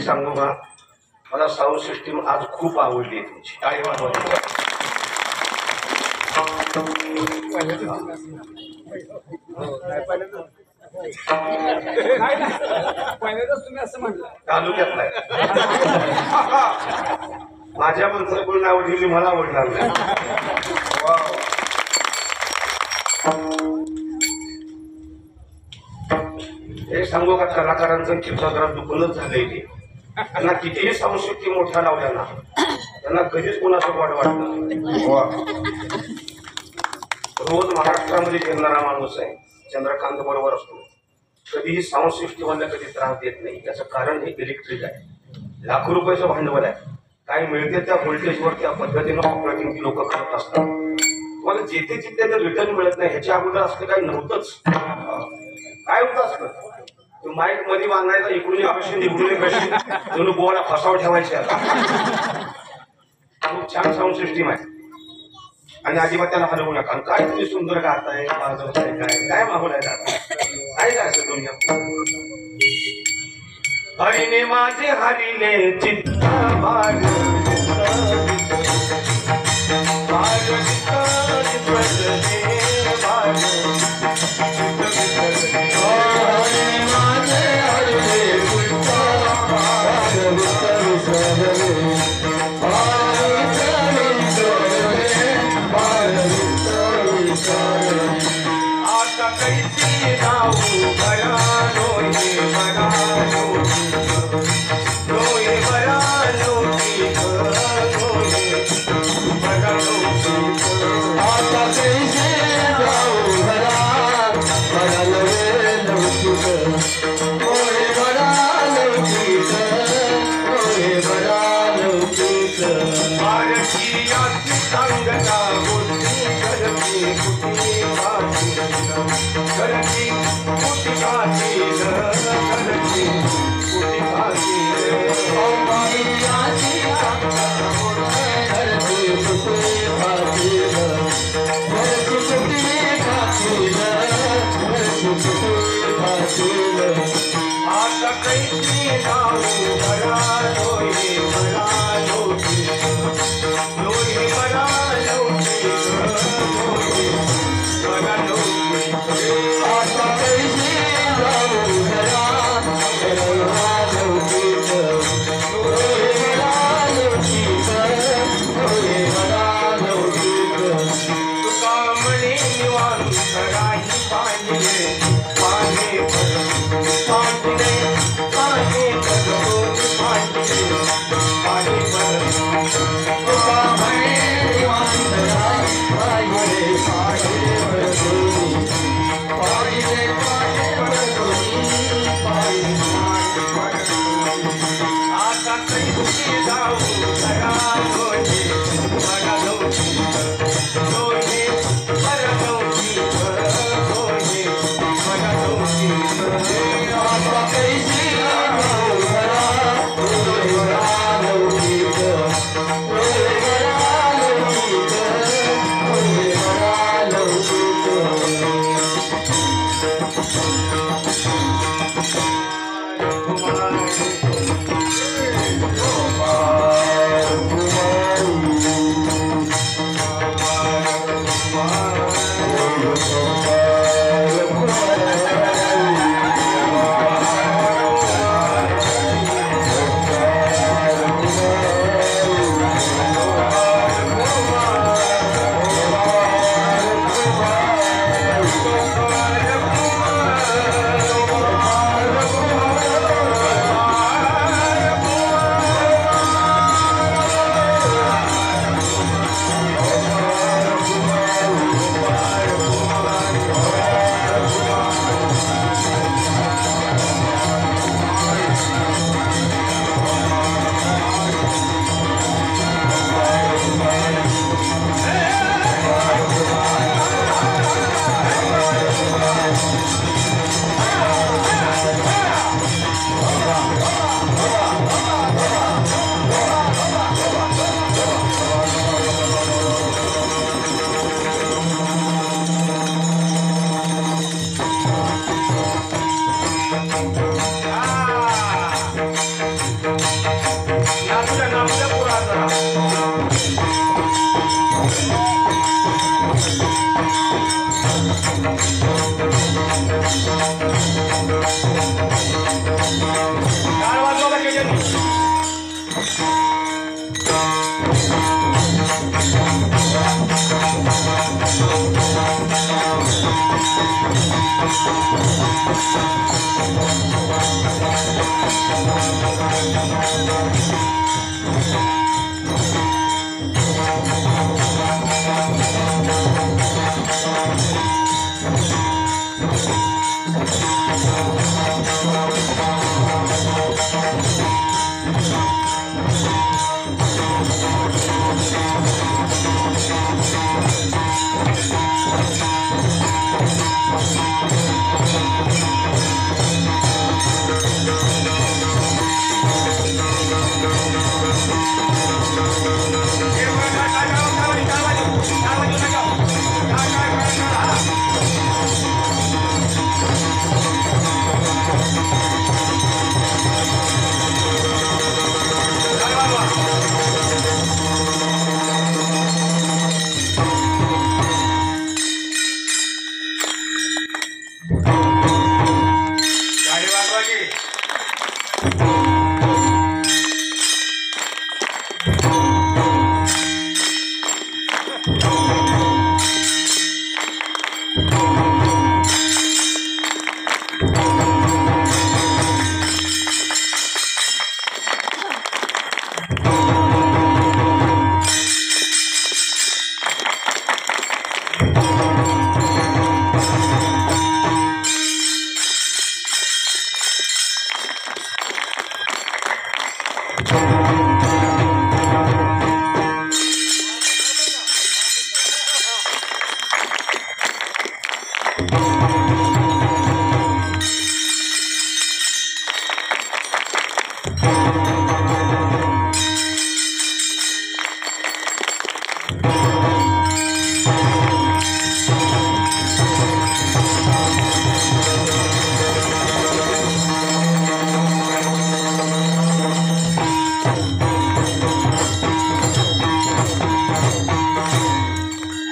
सांगू का, मला साऊंड सिस्टीम आज खूप आवडली तुमची. टाळी वाजवा. तुम्ही असं म्हटलं तालुक्यात नाही. माझ्या माणसाला कोणी आवडली, मला आवडणार नाही. हे सांगू का, कलाकारांचं चित्रकरण दुखूनच झालंय ते. त्यांना कितीही संस्कृती मोठ्या लावल्या ना, त्यांना कधीच कोणाचं वाट वाटत नाही. रोज महाराष्ट्रामध्ये फिरणारा माणूस आहे, चंद्रकांत बरोबर असतो. कधीही साऊंड सिस्टीमला कधी त्रास देत नाही. याचं कारण हे इलेक्ट्रिक आहे. लाखो रुपयाचं भांडवल आहे. काय मिळते त्या व्होल्टेजवर त्या पद्धतीनं ऑपरेटिंग लोक करत असतात. तुम्हाला जिथे जिथे ते रिटर्न मिळत नाही. ह्याच्या अगोदर असं काही नव्हतंच. काय होतं असतं, माईक मध्ये बांधायचा, इकडून कशी इकडून कशी दोन बोला फसाव ठेवायचे. खूप छान साऊंड सिस्टीम आहे. आणि अजिबात त्याला हलवू नका. काय तुम्ही सुंदर गाताय, वाजवताय, काय काय माहोल आहे गाता काय काय असं दुनिया. हरिने माझे हरिले चित्त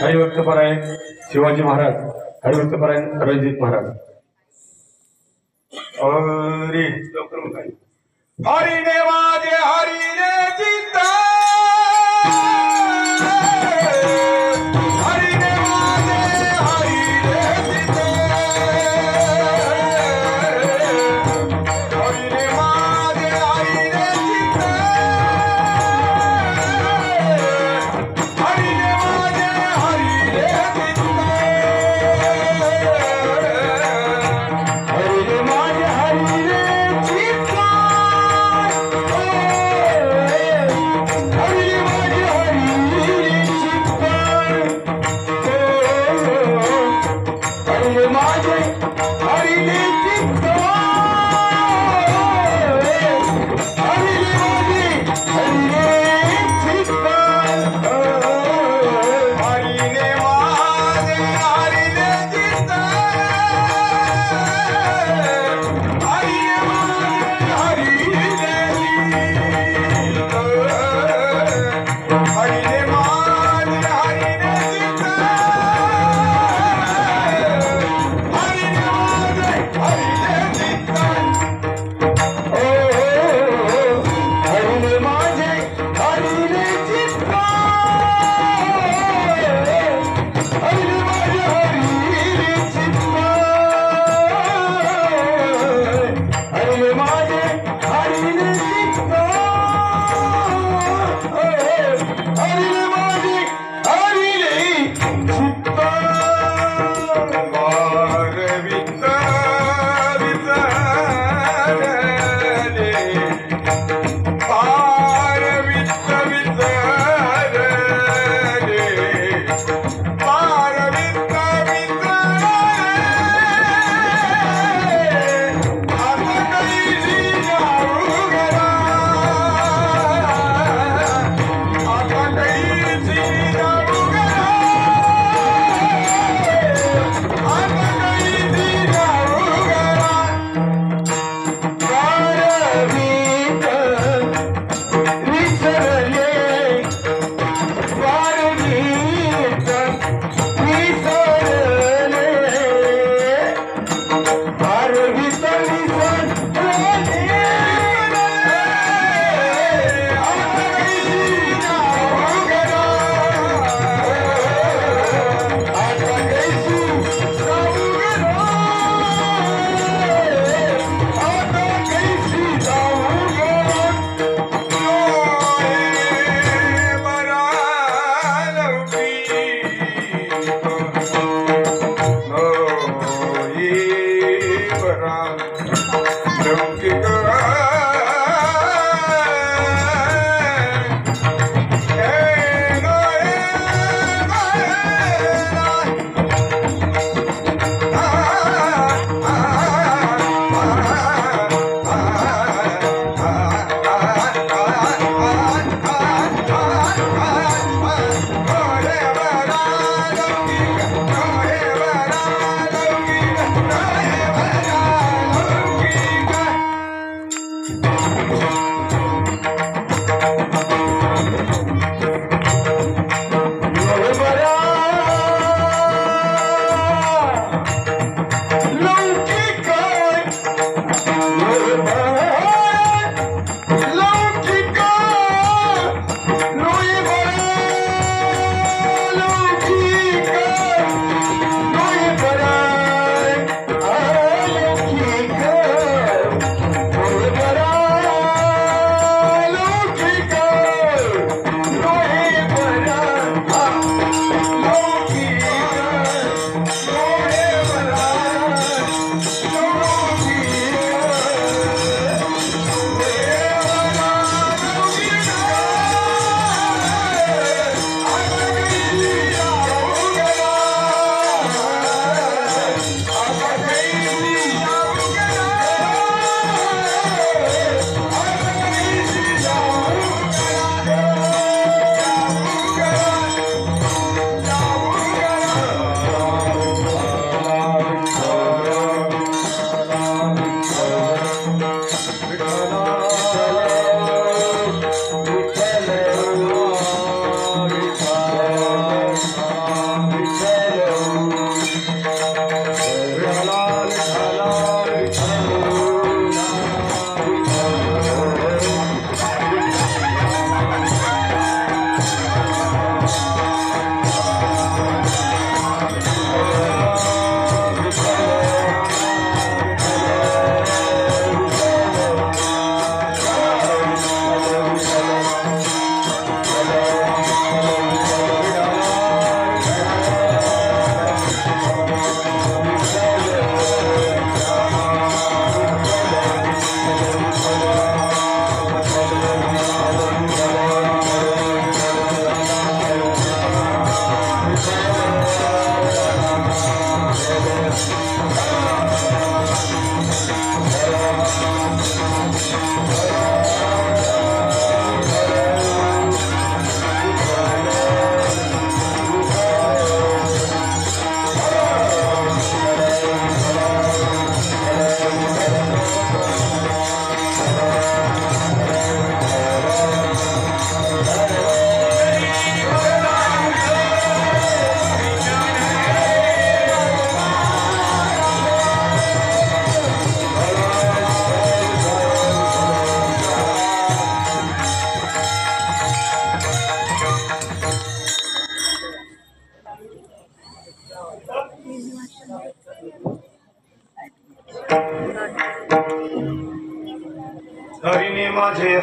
हरिभक्तपरायण शिवाजी महाराज, हरिभक्तपरायण रणजित महाराज. अरे लवकर म्हणा. हरी रे माझे हरी रे चित्ता हरी रे माझे हरी रे चित्ता हरी रे माझे हरी रे चित्ता हरी रे माझे हरी रे चित्ता हरी रे माझे हरी रे चित्ता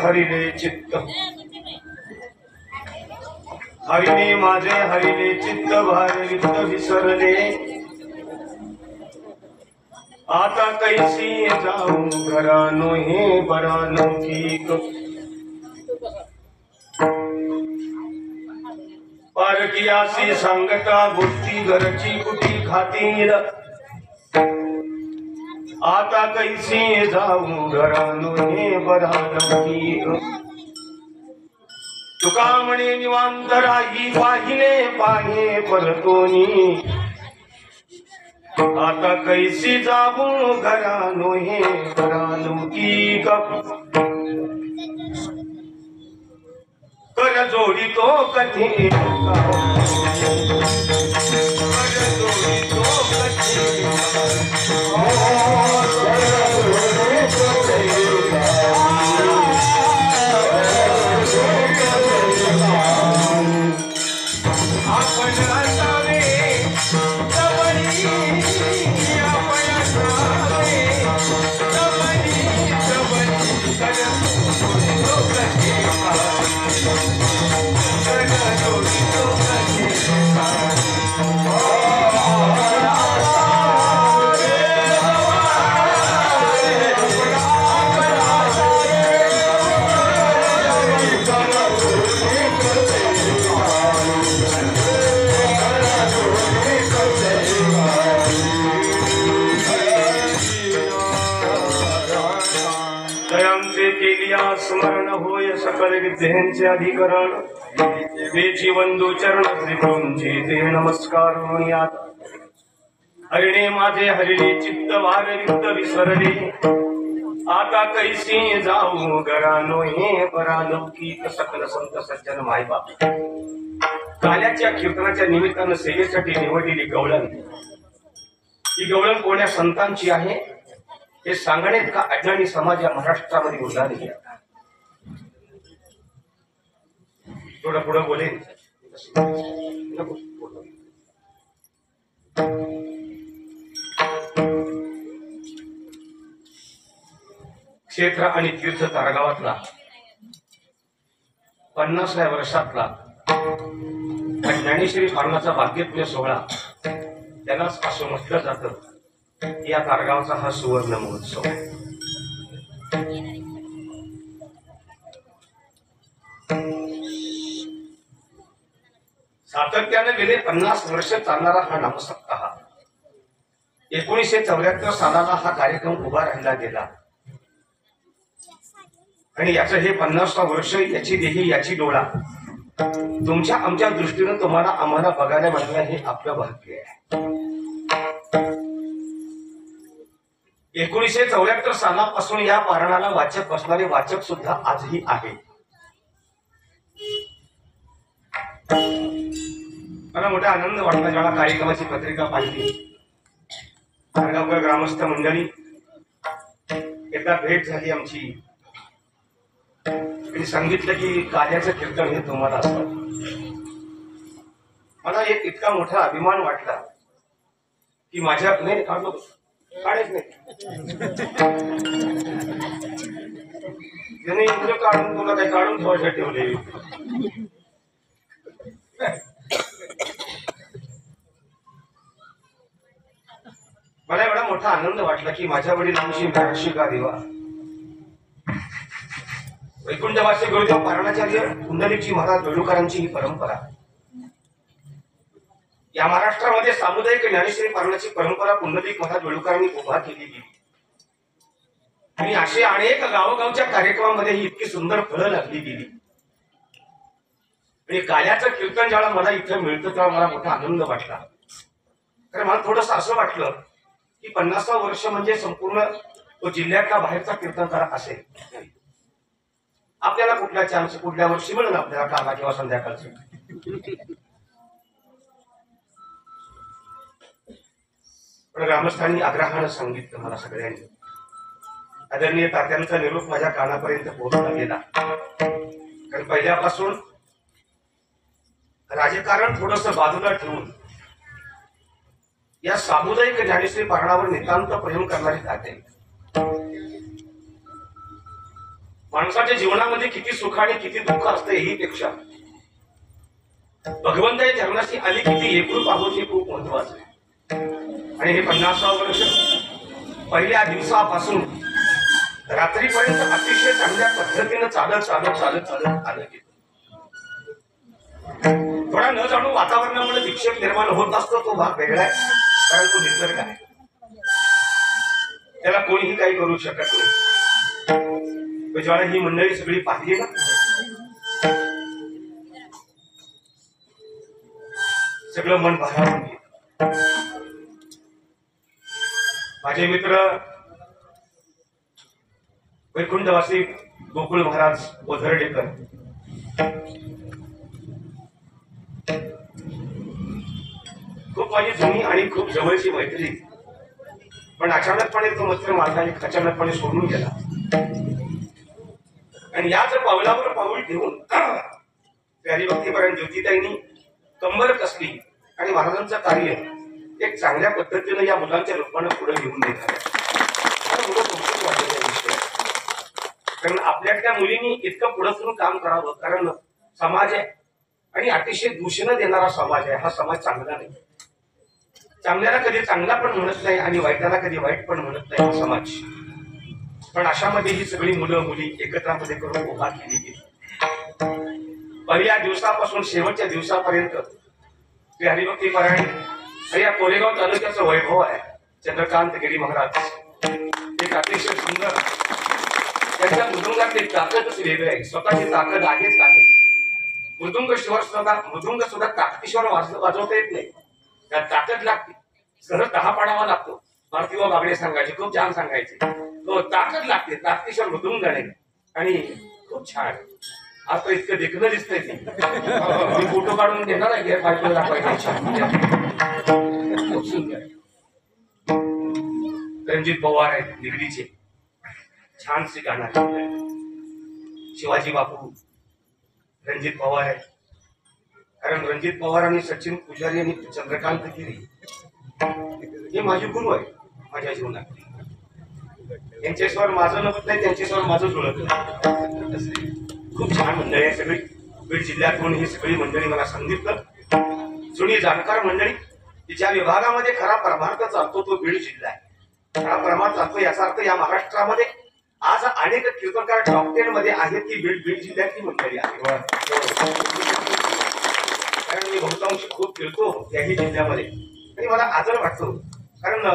हरिले चित्त, हरिने माझे हरिले चित्त, भारी विसरले, आता कैसी जाऊ घरानो हे बरालौकिक, पारकियासी सांगता गोष्टी घरची कुठी खातील, आता कैसी जाऊ घरानो हे बरालौकिक, तुका म्हणे निवांत राही पाहिले पाहे परतोनी, आता कैसी जाऊ घरानो हे बरालौकिक, कर जोडी तो कधी स्मरण होय सकल विद्येचे अधिकरण, वेची वंदू चरण त्रिभुंचे ते नमस्कार यात, हरिणे माझे हरिणे चित्त वार रिक्त विसरले, आता कैसी जाऊ घरानो हे परालौकिक, सकल संत सज्जन मायबाप काल्याच्या कीर्तनाच्या निमित्तानं सेवेसाठी निवडलेली गवळण, ही गवळण कोण्या संतांची आहे हे सांगण्यात का अज्ञानी समाज या महाराष्ट्रामध्ये उरलेली आहे. थोडं पुढं बोलेन. क्षेत्र आणि तीर्थ तारगावातला 50व्या वर्षातला ज्ञानेश्वरी पालनाचा भाग्यपूर्ण सोहळा, त्यालाच असं म्हटलं जातं, या तारगावचा हा सुवर्ण महोत्सव आहे. सातत्याने गेले 50 वर्ष चालणारा हा नामसप्ताह 1974 सालाला हा कार्यक्रम उभा राहिला गेला आणि याचं हे 50वं वर्ष, याची देही याची डोळा तुमच्या आमच्या दृष्टीनं तुम्हाला आम्हाला बघायला मिळालं, हे आपलं भाग्य आहे. 1974 सालापासून या पारणाला वाचक बसणारे वाचक सुद्धा आजही आहे. मला मोठा आनंद वाटला जेव्हा कार्यक्रमाची पत्रिका पाहिली. तारगावकर ग्रामस्थ मंडळी एकदा भेट झाली आमची, आणि सांगितलं की कार्याचं कीर्तन हे तुम्हाला असतं. मला एक इतका मोठा अभिमान वाटला की माझ्या नाही काढलो काढेच नाही त्याने इकडे काढून तुला काही काढून ठेवायचं ठेवले. मला एवढा मोठा आनंद वाटला की माझ्या वडिलांची म्याक्षी का देवा वैकुंठवासी गुरुदेव पारणाचार्य पुंडलिकजी महाराज वेळुकरांची ही परंपरा या महाराष्ट्रामध्ये सामुदायिक ज्ञानेश्वरी पारणाची परंपरा पुंडलिक महाराज वेळुकरांनी उभा केली गेली आणि असे अनेक गावोगावच्या कार्यक्रमामध्ये ही इतकी सुंदर फळं लागली गेली. आणि काल्याचं कीर्तन ज्याला मला इथं मिळतं तेव्हा मला मोठा आनंद वाटला. कारण मला थोडंसं असं वाटलं की 50वं वर्ष म्हणजे संपूर्ण तो जिल्ह्यातला बाहेरचा कीर्तनकार असेल. आपल्याला कुठल्या चान्स कुठल्या वर्षी मिळेल आपल्याला काला किंवा संध्याकाळचं. पण ग्रामस्थांनी आग्रहानं सांगितलं मला सगळ्यांनी, आदरणीय तात्यांचा निरोप माझ्या कानापर्यंत पोहोचला गेला. कारण पहिल्यापासून राजकारण थोडस बाजूला ठेवून या सामुदायिक ज्ञानेश्वरी पारणावर नितांत प्रेम करणारे ताते माणसाच्या जीवनामध्ये किती सुख आणि किती दुःख असतं ही पेक्षा भगवंताच्या चरणाशी आली किती एकरूप आहोत हे खूप महत्वाचं आहे. आणि हे 50 वर्ष पहिल्या दिवसापासून रात्रीपर्यंत अतिशय चांगल्या पद्धतीनं चालत आलं गेलं. थोडा न जाणून वातावरणामुळे विक्षेप निर्माण होत असतो, तो भाग वेगळा आहे, कारण तो निसर्ग आहे, त्याला कोणीही काही करू शकत नाही. ज्याला ही मंडळी सगळी पाहिली ना, सगळं मन भारावून गेलं. माझे मित्र वैकुंठवासी गोकुळ महाराज ओझरडेकर खूप माझी जुनी आणि खूप जवळची मैत्री, पण अचानकपणे तो मित्र माझा एक अचानकपणे सोडून गेला. आणि याच पावलावर पाऊल ठेवून प्यारी भक्तीपरायण ज्योतिताईंनी कंबर कसली आणि महाराजांचं कार्य एक चांगल्या पद्धतीनं या मुलांच्या रूपानं पुढे घेऊन देत आहे. कारण आपल्यातल्या मुलींनी इतकं पुढे सुरू काम करावं, कारण समाज आहे आणि अतिशय दूषण देणारा समाज आहे. हा समाज चांगला नाही, चांगल्याला कधी चांगला पण म्हणत नाही आणि वाईटाला कधी वाईट पण म्हणत नाही हा समाज. पण अशामध्ये ही सगळी मुलं मुली एकत्रामध्ये करून उभा केली गेली. पहिल्या दिवसापासून शेवटच्या दिवसापर्यंत श्री हरिभक्ती परायण आणि या कोरेगाव तालुक्याचं वैभव आहे. चंद्रकांत गिरी महाराज एक अतिशय सुंदर, त्यांच्या मृदुंगातली ताकदच वेगळी आहे. स्वतःची ताकद आहेच आहे. मृदुंग सुद्धा ताकदीश्वर वाजवता येत नाही, त्यात ताकद लागते. सहज 10 पाडावा लागतो. मारुतीबा बागडे सांगायचे, खूप छान सांगायचे, तो ताकद लागते, ताकदीश्वर मृदुंग आहे. आणि खूप छान आज तर इतकं देखणं दिसतंय ते. मी फोटो काढून देणार आहे, गेअर पाहिजे दाखवायचे. खूप सुंदर. रणजित पवार आहेत निगडीचे, छानसे गाणार. शिवाजी बापू रणजित पवार आहेत. कारण रणजित पवार आणि सचिन पुजारी आणि चंद्रकांत गिरी हे माझे गुरु आहे माझ्या जीवनात. त्यांच्याशिवाय माझं नव्हत नाही, त्यांच्याशिवाय माझं जुळत नाही. खूप छान मंडळी आहे सगळी. बीड जिल्ह्यातून ही सगळी मंडळी मला सांगितलं, जुनी जाणकार मंडळी. ज्या विभागामध्ये खरा परमार्थ चालतो तो बीड जिल्हा आहे. खरा परमार्थ चालतो याचा अर्थ या महाराष्ट्रामध्ये आज अनेक कीर्तनकार टॉप 10 मध्ये आहेत की बीड जिल्ह्यातली मंडळी आहे. कारण मी बहुतांश खूप फिरतो त्याही जिल्ह्यामध्ये आणि मला आदर वाटतो. कारण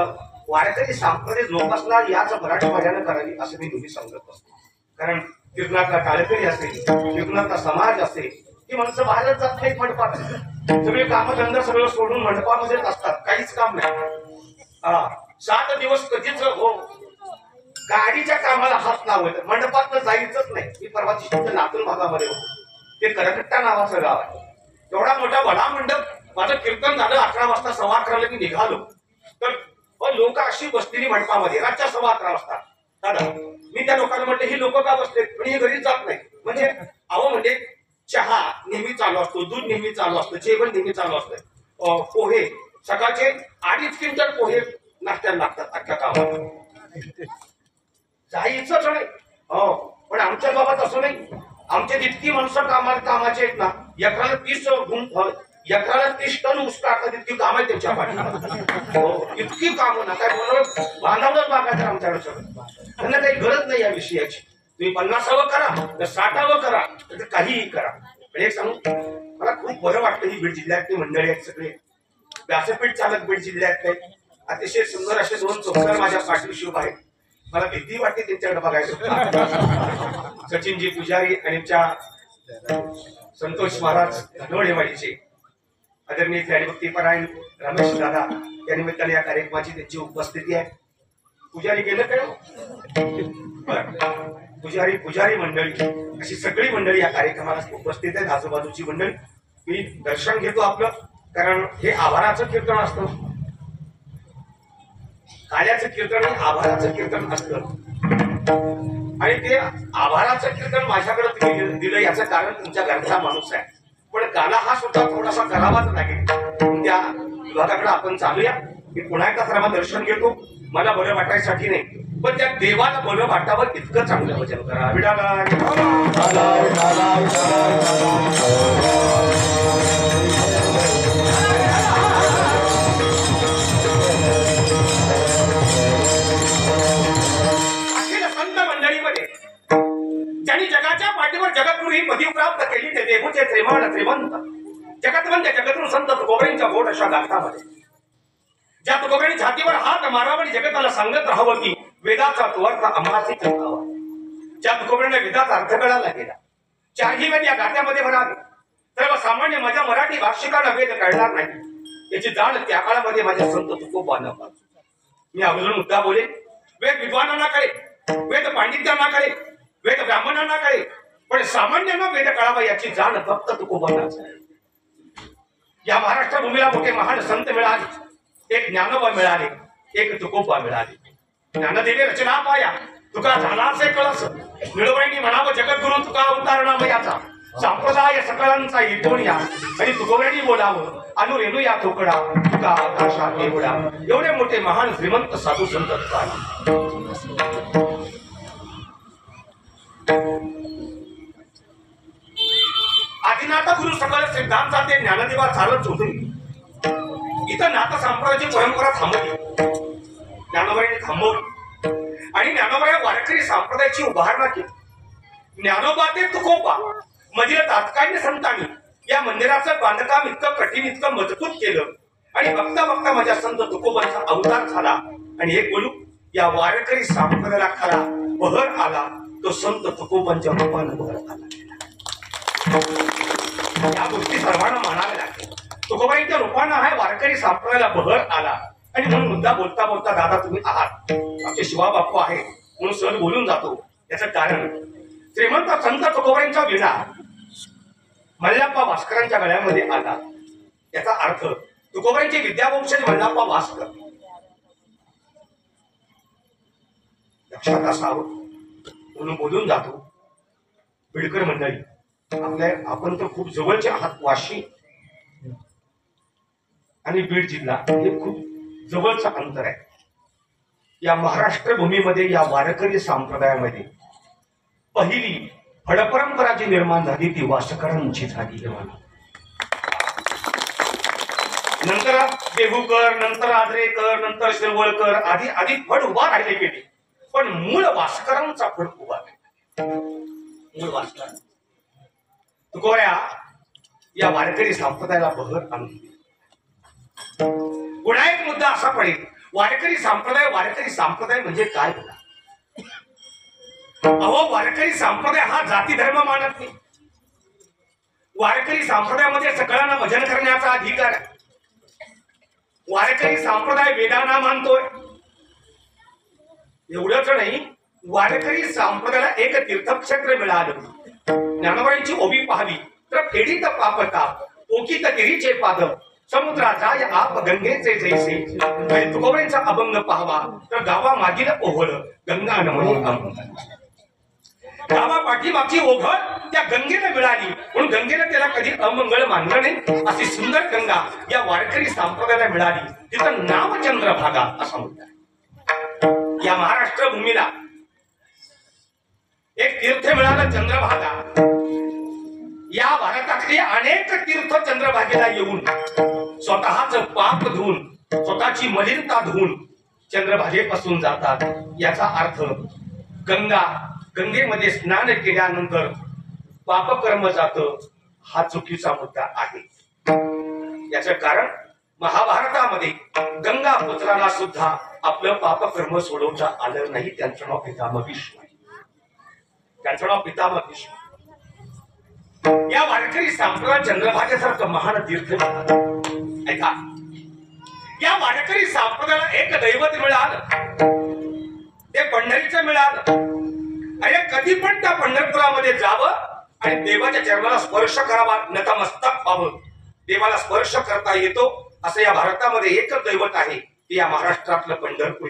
वारकरी संप्रदाय जोपासना याच मराठवाड्यानं करावी असं मी नेहमी सांगत असतो. कारण कीर्तनातला टाळकरी असेल, कीर्तनातला समाज असेल, ती माणसं बाहेरच जात नाहीत मंडपात. सगळे कामधंदा सगळं सोडून मंडपामध्येच असतात, काहीच काम नाही. 7 दिवस कधीच गाडीच्या कामाला हात लावायचं, मंडपात जायचंच नाही. मी परवा दिवशी लातूर भागामध्ये होतो, ते करकट्टा नावाचं गाव आहे. एवढा मोठा बडा मंडप, माझं कीर्तन झालं 11 वाजता, 11:15 की निघालो तर लोक अशी बसलेली मंडपामध्ये रातच्या 11:15 वाजता. दादा मी त्या लोकांना म्हटलं ही लोक का बसले, पण ही घरीच जात नाही. म्हणजे अहो म्हणजे चहा नेहमी चालू असतो, दूध नेहमी चालू असतं, जेवण नेहमी चालू असतं, पोहे सकाळचे 2.5 क्विंटल पोहे नाश्त्याला लागतात अख्ख्या गावात. जायचंच नाही. हो पण आमच्या बाबत असं नाही. आमच्या जितकी माणसं कामाचे आहेत ना, एकराला 30 टन ऊस टाकतात, इतकी काम आहे त्यांच्या पाठी. हो इतकी कामं ना काय म्हणून बांधावरच बागायचं आमच्याकडे सगळं. त्यांना काही गरज नाही या विषयाची. तुम्ही 50व करा, 60व करा, तर काहीही करा. पण एक सांगू, मला खूप बरं वाटतं. ही बीड जिल्ह्यातली मंडळी आहेत सगळे, व्यासपीठ चालक बीड जिल्ह्यात आहेत. अतिशय सुंदर असे 2 चौकार माझ्या पाठीशी उभा आहेत. मला भीती वाटते त्यांच्याकडे बघायचं. सचिनजी पुजारी आणि संतोष महाराज धनवडेवाडीचे आदरणीय हरिभक्ती परायण रमेश दादा या निमित्ताने या कार्यक्रमाची त्यांची उपस्थिती आहे. पुजारी गेलं काय पुजारी मंडळी अशी सगळी मंडळी या कार्यक्रमाला उपस्थित आहेत. आजूबाजूची मंडळी. मी दर्शन घेतो आपलं, कारण हे आभाराचं कीर्तन असतं, काल्याचं कीर्तन आणि आभाराचं कीर्तन असतं. आणि ते आभाराचं कीर्तन माझ्याकडे तुम्ही दिलं याचं कारण तुमच्या घरचा माणूस आहे. पण गाणं हा सुद्धा थोडासा करावाच लागेल. त्या विभागाकडे आपण चालूया. मी पुन्हा एकदा सर्व दर्शन घेतो. मला बरं वाटायसाठी नाही, पण त्या देवाला बरं वाटावं इतकं चांगलं भजन करा. विठाला अखिल संत मंडळीमध्ये ज्यांनी जगाच्या पाठीवर जगद्गुरू ही पदवी प्राप्त केली ते देहूचे श्रीमान श्रीमंत जगतवंत जगद्गुरू संत तुकोबांच्या गोड अशा गाथामध्ये ज्या तुकोबांनी छातीवर हात मारावा आणि जगताला सांगत राहावं की वेदाचा तो अर्थ आम्हालाही कळावा. ज्या तुकोबांना वेदाचा अर्थ कळायला गेला चारही वेद या गाथ्यामध्ये भरावे. सर्व सामान्य माझ्या मराठी भाषिकांना वेद कळणार नाही याची जाण त्या काळामध्ये माझ्या संत तुकोबांना पाहिजे. मी अगोदर मुद्दा बोले वेद विद्वानांना कळे, वेद पांडित्यांना कळे, वेद ब्राह्मणांना कळे, पण सामान्यांना वेद कळावा याची जाण फक्त तुकोबांनाच आहे. या महाराष्ट्र भूमीला मोठे महान संत मिळाले, एक ज्ञानोबा मिळाले, एक तुकोबा मिळाले. ज्ञानदेवी रचना पाया तुका झाला असे कळस मिळवणी म्हणावं जगद्गुरु तुका अवतारणामयाचा संप्रदाय सकळांचा येतोन या आणि तुकोबांनी बोलावं अनु रेणू या तुकडा तुका आकाशा एवढा. एवढे मोठे महान श्रीमंत साधू संत आदिनाथ गुरु सकळ सिद्धांत ते ज्ञानदेवा चालत होते. इथं नाथ संप्रदायाची परंपरा थांबली, ज्ञानोबांनी थांबवली आणि ज्ञानोबा या वारकरी संप्रदायाची उभारणा केली. ज्ञानोबा ते तुकोबा मधील तात्कालीन संतांनी या मंदिराचं बांधकाम इतकं कठीण इतकं मजबूत केलं आणि बघता बघता माझ्या संत तुकोबांचा अवतार झाला. आणि एक बोलू या वारकरी संप्रदायाला खरा बहर आला तो संत तुकोबांच्या रूपानं बहर आला. या गोष्टी सर्वांना मानाव्या लागतील. तुकोबाईंच्या रूपानं हा वारकरी संप्रदायाला बहर आला आणि म्हणून मुद्दा बोलता बोलता दादा तुम्ही आहात आमचे शिवा बापू आहे म्हणून सहज बोलून जातो. याचं कारण श्रीमंत संत तुकोबाईंचा विडा मल्लाप्पा भास्करांच्या गळ्यामध्ये आला. याचा अर्थ तुकोबाईंचे विद्यावंशज मल्लाप्पा भास्कर लक्षात असावं म्हणून बोलून जातो. बिडकर मंडळी आपण तर खूप जवळचे आहात. वाशी आणि बीड जिल्हा हे खूप जवळचं अंतर आहे. या महाराष्ट्र भूमीमध्ये या वारकरी संप्रदायामध्ये पहिली फडपरंपरा जी निर्माण झाली ती वासकरांची झाली. नंतर देहूकर, नंतर आदरेकर, नंतर शिरवळकर आधी आधी फड उभा राहिले गेले, पण मूळ वासकरांचा फड उभा राहिला. मूळ वासकर तुकोबा या वारकरी संप्रदायाला बहर आणली. पुन्हा एक मुद्दा असा पडेल वारकरी संप्रदाय म्हणजे काय? अहो वारकरी संप्रदाय हा जाती धर्म मानत नाही. वारकरी संप्रदायामध्ये सगळ्यांना भजन करण्याचा अधिकार आहे. वारकरी संप्रदाय वेदांना मानतोय. एवढंच नाही, वारकरी संप्रदायाला एक तीर्थक्षेत्र मिळालं. ज्ञानोबांची ओबी पाहावी तर फेडीत पापता ओकीत गिरीचे पाद समुद्राचा या आप गंगेचे जैसे. आणि तुकोबांचा अभंग पाहावा तर गावा मागील ओघळ गंगा नमनी अमृत. गावा पाठीमागची ओघळ त्या गंगेला मिळाली म्हणून गंगेला त्याला कधी अमंगळ मानलं नाही. अशी सुंदर गंगा या वारकरी संप्रदायाला मिळाली. तिचं नाव चंद्रभागा असं म्हणतात. या महाराष्ट्र भूमीला एक तीर्थ मिळालं चंद्रभागा. या भारतातले अनेक तीर्थ चंद्रभागेला येऊन स्वतःच पाप धुवून स्वतःची मलिनता धुवून चंद्रभागेपासून जातात. याचा अर्थ गंगेमध्ये स्नान केल्यानंतर पापकर्म जातं हा चुकीचा मुद्दा आहे. याचं कारण महाभारतामध्ये गंगा पुत्राला सुद्धा आपलं पापकर्म सोडवता आलं नाही. त्यांचं नाव पितामह भीष्म. त्यांचं नाव पितामह भीष्म. या वारकरी संप्रदाय चंद्रभागेसारखं महान तीर्थ ऐका. या वारकरी संप्रदायाला एक दैवत मिळालं, ते पंढरीचं मिळालं. आणि कधी पण त्या पंढरपुरामध्ये जावं आणि देवाच्या चरणाला स्पर्श करावा, नतमस्तक व्हावं. देवाला स्पर्श करता येतो असं या भारतामध्ये एकच दैवत आहे, ते या महाराष्ट्रातलं पंढरपूर.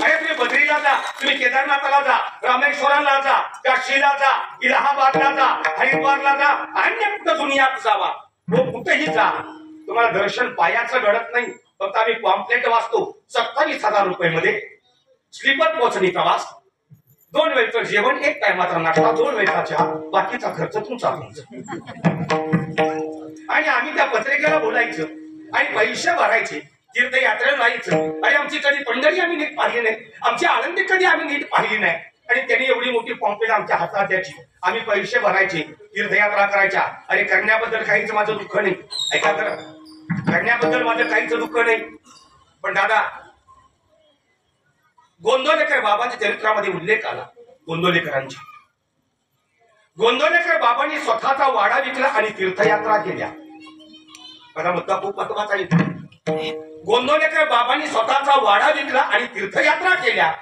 अरे तुम्ही बद्रीला जा, तुम्ही केदारनाथला जा, रामेश्वराला जा, काशीला जा, इलाहाबादला जा, हरिद्वारला जा, अन्य कुठं दुनियात जावा, कुठेही जा, तुम्हाला दर्शन पायाचं घडत नाही फक्त आम्ही पॉम्पलेट वाचतो 27,000 रुपये मध्ये स्लीपर पोहोचणी प्रवास, 2 वेळचं जेवण, 1 टायमाचा नाश्ता, 2 वेळचा चहा, बाकीचा खर्च तुमचा. आणि आम्ही त्या पत्रिकेला बोलायचं आणि पैसे भरायचे, तीर्थयात्रेला जायचं. अरे आमची कधी पंढरी आम्ही नीट पाहिली नाही, आमची आळंदी कधी आम्ही नीट पाहिली नाही. आणि त्यांनी एवढी मोठी पॉम्पलेट आमच्या हातात द्यायची, आम्ही पैसे भरायचे, तीर्थयात्रा करायच्या. अरे करण्याबद्दल काहीच माझं दुःख नाही, ऐका तर, करण्याबद्दल माझं काहीच दुःख नाही. पण दादा, गोंदवलेकर बाबांच्या चरित्रामध्ये उल्लेख आला गोंदवलेकरांच्या. गोंदवलेकर बाबांनी स्वतःचा वाडा विकला आणि तीर्थयात्रा केल्या. माझा मुद्दा खूप महत्वाचा आहे. गोंदवलेकर बाबांनी स्वतःचा वाडा विकला आणि तीर्थयात्रा केल्या.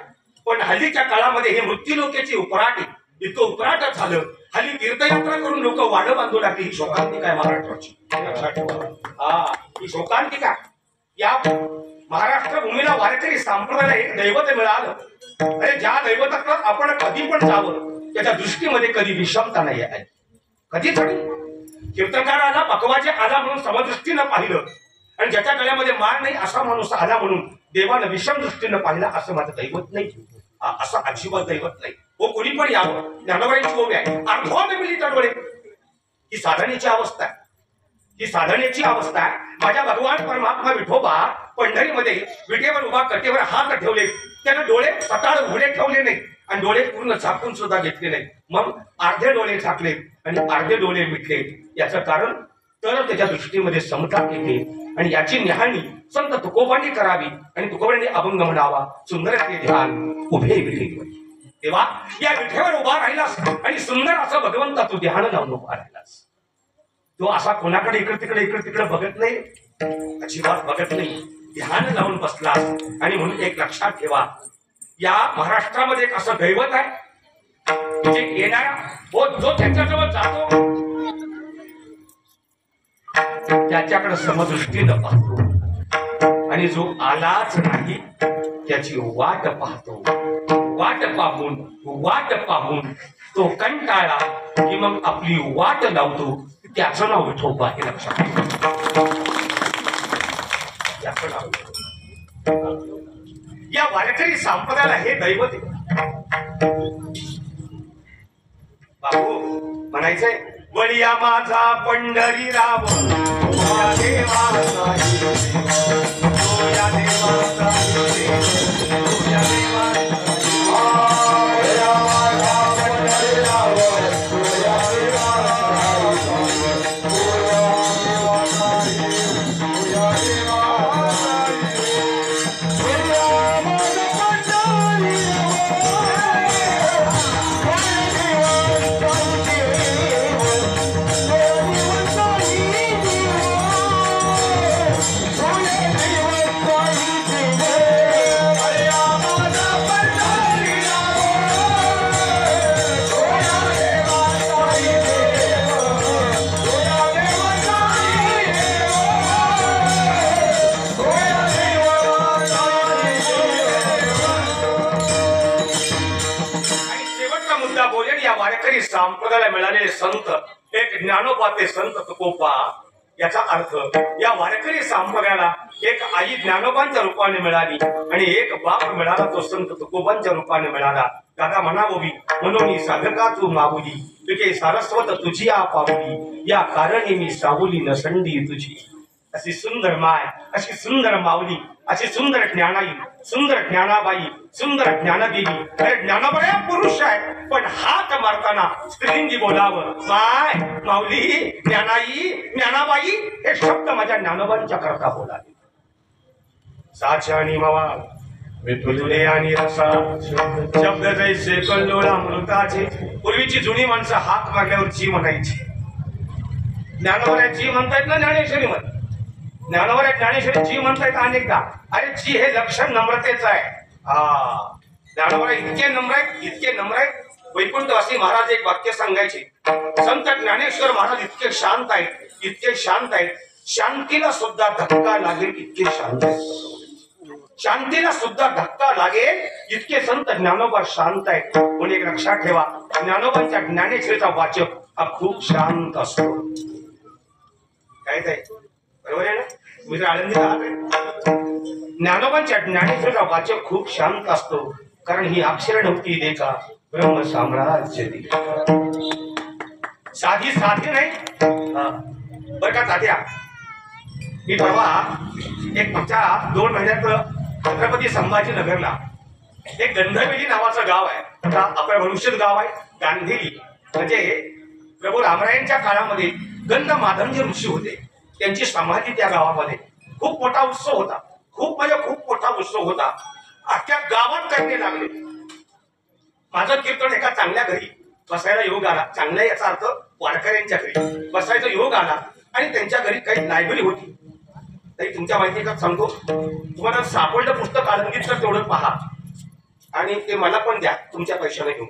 पण हल्लीच्या काळामध्ये हे मृत्यूलोकाची उपराटी इतकं उपराट झालं, हल्ली तीर्थयात्रा करून लोक वाडं बांधू लागली. ही शोकांतिका आहे महाराष्ट्राची, लक्षात ठेवा. हा, ही शोकांतिका. या महाराष्ट्र भूमीला वारकरी संप्रदायाला एक दैवत मिळालं. अरे ज्या दैवताकडे आपण कधी पण जावं, त्याच्या दृष्टीमध्ये कधी विषमता नाही आहे, कधीच नाही. कीर्तनकाराला पकवाचे आला म्हणून समदृष्टीनं पाहिलं, आणि ज्याच्या गळ्यामध्ये मार नाही असा माणूस आला म्हणून देवानं विषम दृष्टीनं पाहिला, असं माझं दैवत नाही. असं अजिबात दैवत नाही. हो, कोणी पण यावं. ज्ञानोबाईंची ओवी आहे, अर्धोन मिली तडवडे. ही साधनेची अवस्था आहे, ही साधनेची अवस्था आहे. माझ्या भगवान परमात्मा विठोबा पंढरीमध्ये विटेवर उभा, कटेवर हात ठेवले, त्यानं डोळे सताळ उघडे ठेवले नाही आणि डोळे पूर्ण झाकून सुद्धा घेतले नाही. मग अर्धे डोळे झाकले आणि अर्धे डोळे मिटले. याचं कारण तर त्याच्या दृष्टीमध्ये समता येते. आणि याची निहाणी संत तुकोबांनी करावी आणि तुकोबांनी अभंग म्हणावा, सुंदर ते ध्यान उभे विठेवर. तेव्हा या विठेवर उभा राहिलास आणि सुंदर असं भगवंता तू ध्यान लावून उभा राहिलास. तो असा कोणाकडे इकडे तिकडे बघत नाही, अजिबात बघत नाही, ध्यान लावून बसलास. आणि म्हणून एक लक्षात ठेवा, या महाराष्ट्रामध्ये एक असं दैवत आहे, म्हणजे येणारा जो त्याच्याजवळ जातो त्याच्याकडे समदृष्टीनं पाहतो, आणि जो आलाच नाही त्याची वाट पाहतो. वाट पाहून तो कंटाळा की मग आपली वाट लावतो. त्याचं नाव विठोबा आहे, लक्षात त्याचं नाव. या वारकरी संप्रदायाला हे दैवत बाबू म्हणायचंय, बळिया माझा पंढरी राव, या देवाचा या देवाचा या देवाचा. वारकरी संप्रदायाला मिळालेले संत, एक ज्ञानोबा ते संत तुकोबा. याचा अर्थ या वारकरी संप्रदायाला एक आई ज्ञानोबांच्या रूपाने मिळाली आणि एक बाप मिळाला, तो संत तुकोबांच्या रूपाने मिळाला. दादा म्हणावोवी म्हणून साधका तू माऊली, तुझे सारस्वत तुझी आ पावली, या कारणे मी सावली नसंडी तुझी. अशी सुंदर माय, अशी सुंदर माऊली, अशी सुंदर ज्ञानाई, सुंदर ज्ञानाबाई, सुंदर ज्ञानदेवी. अरे ज्ञानाबाई पुरुष आहे, पण हात मारताना स्त्रीलिंगी बोलावं. माय, माऊली, ज्ञानाई, ज्ञानाबाई हे शब्द माझ्या ज्ञानोबांच्या करता बोलावे. साचा आणि मवा विठुले आणि रसा शब्द जैसे कल्लोळा अमृताचे. पूर्वीची जुनी माणसं हात मारल्यावर जी म्हणायची. ज्ञानोबा जी म्हणतायत ना, ज्ञानेश्वरी म्हण. ज्ञानोबा ज्ञानेश्वरी जी म्हणतायत अनेकदा. अरे जी हे लक्षण नम्रतेच आहे. हा, ज्ञानोबा इतके नम्र आहेत, इतके नम्र आहेत. वैकुंठवासी महाराज एक वाक्य सांगायचे, संत ज्ञानेश्वर महाराज इतके शांत आहेत, इतके शांत आहेत, शांतीला सुद्धा धक्का लागेल इतके शांत आहेत. शांतीला सुद्धा धक्का लागेल इतके संत ज्ञानोबा शांत आहेत. म्हणून एक लक्षात ठेवा, ज्ञानोबांच्या ज्ञानेश्वरीचा वाचक हा खूप शांत असतो. काय ते बरोबर आहे ना? तुम्ही तर आळंदीला आहात. ज्ञानोबांच्या ज्ञानेश्वरचा वाचक खूप शांत असतो, कारण ही अक्षर नव्हती देखा ब्रह्म साम्राज्य देखा. साधी साधी नाही बर का तात्या. मी परवा एक मागच्या 2 महिन्यात छत्रपती संभाजीनगरला एक गंधर्वेली नावाचं गाव आहे. आता आपलं भविष्यत गाव आहे गांधेली. म्हणजे प्रभू रामरायांच्या काळामध्ये गंध माधवजी ऋषी होते, त्यांची समाधी त्या गावामध्ये. खूप मोठा उत्सव होता, खूप म्हणजे खूप मोठा उत्सव होता. अख्ख्या गावात करणे लागले. माझं कीर्तन एका चांगल्या घरी बसायला योग आला. चांगल्या याचा अर्थ वारकऱ्यांच्या घरी बसायचा योग आला. आणि त्यांच्या घरी काही लायब्ररी होती. तरी तुमच्या माहिती का सांगतो, तुम्हाला सापडलं पुस्तक आळंदीत तर तेवढं पहा आणि ते मला पण द्या तुमच्या पैशाने घेऊन.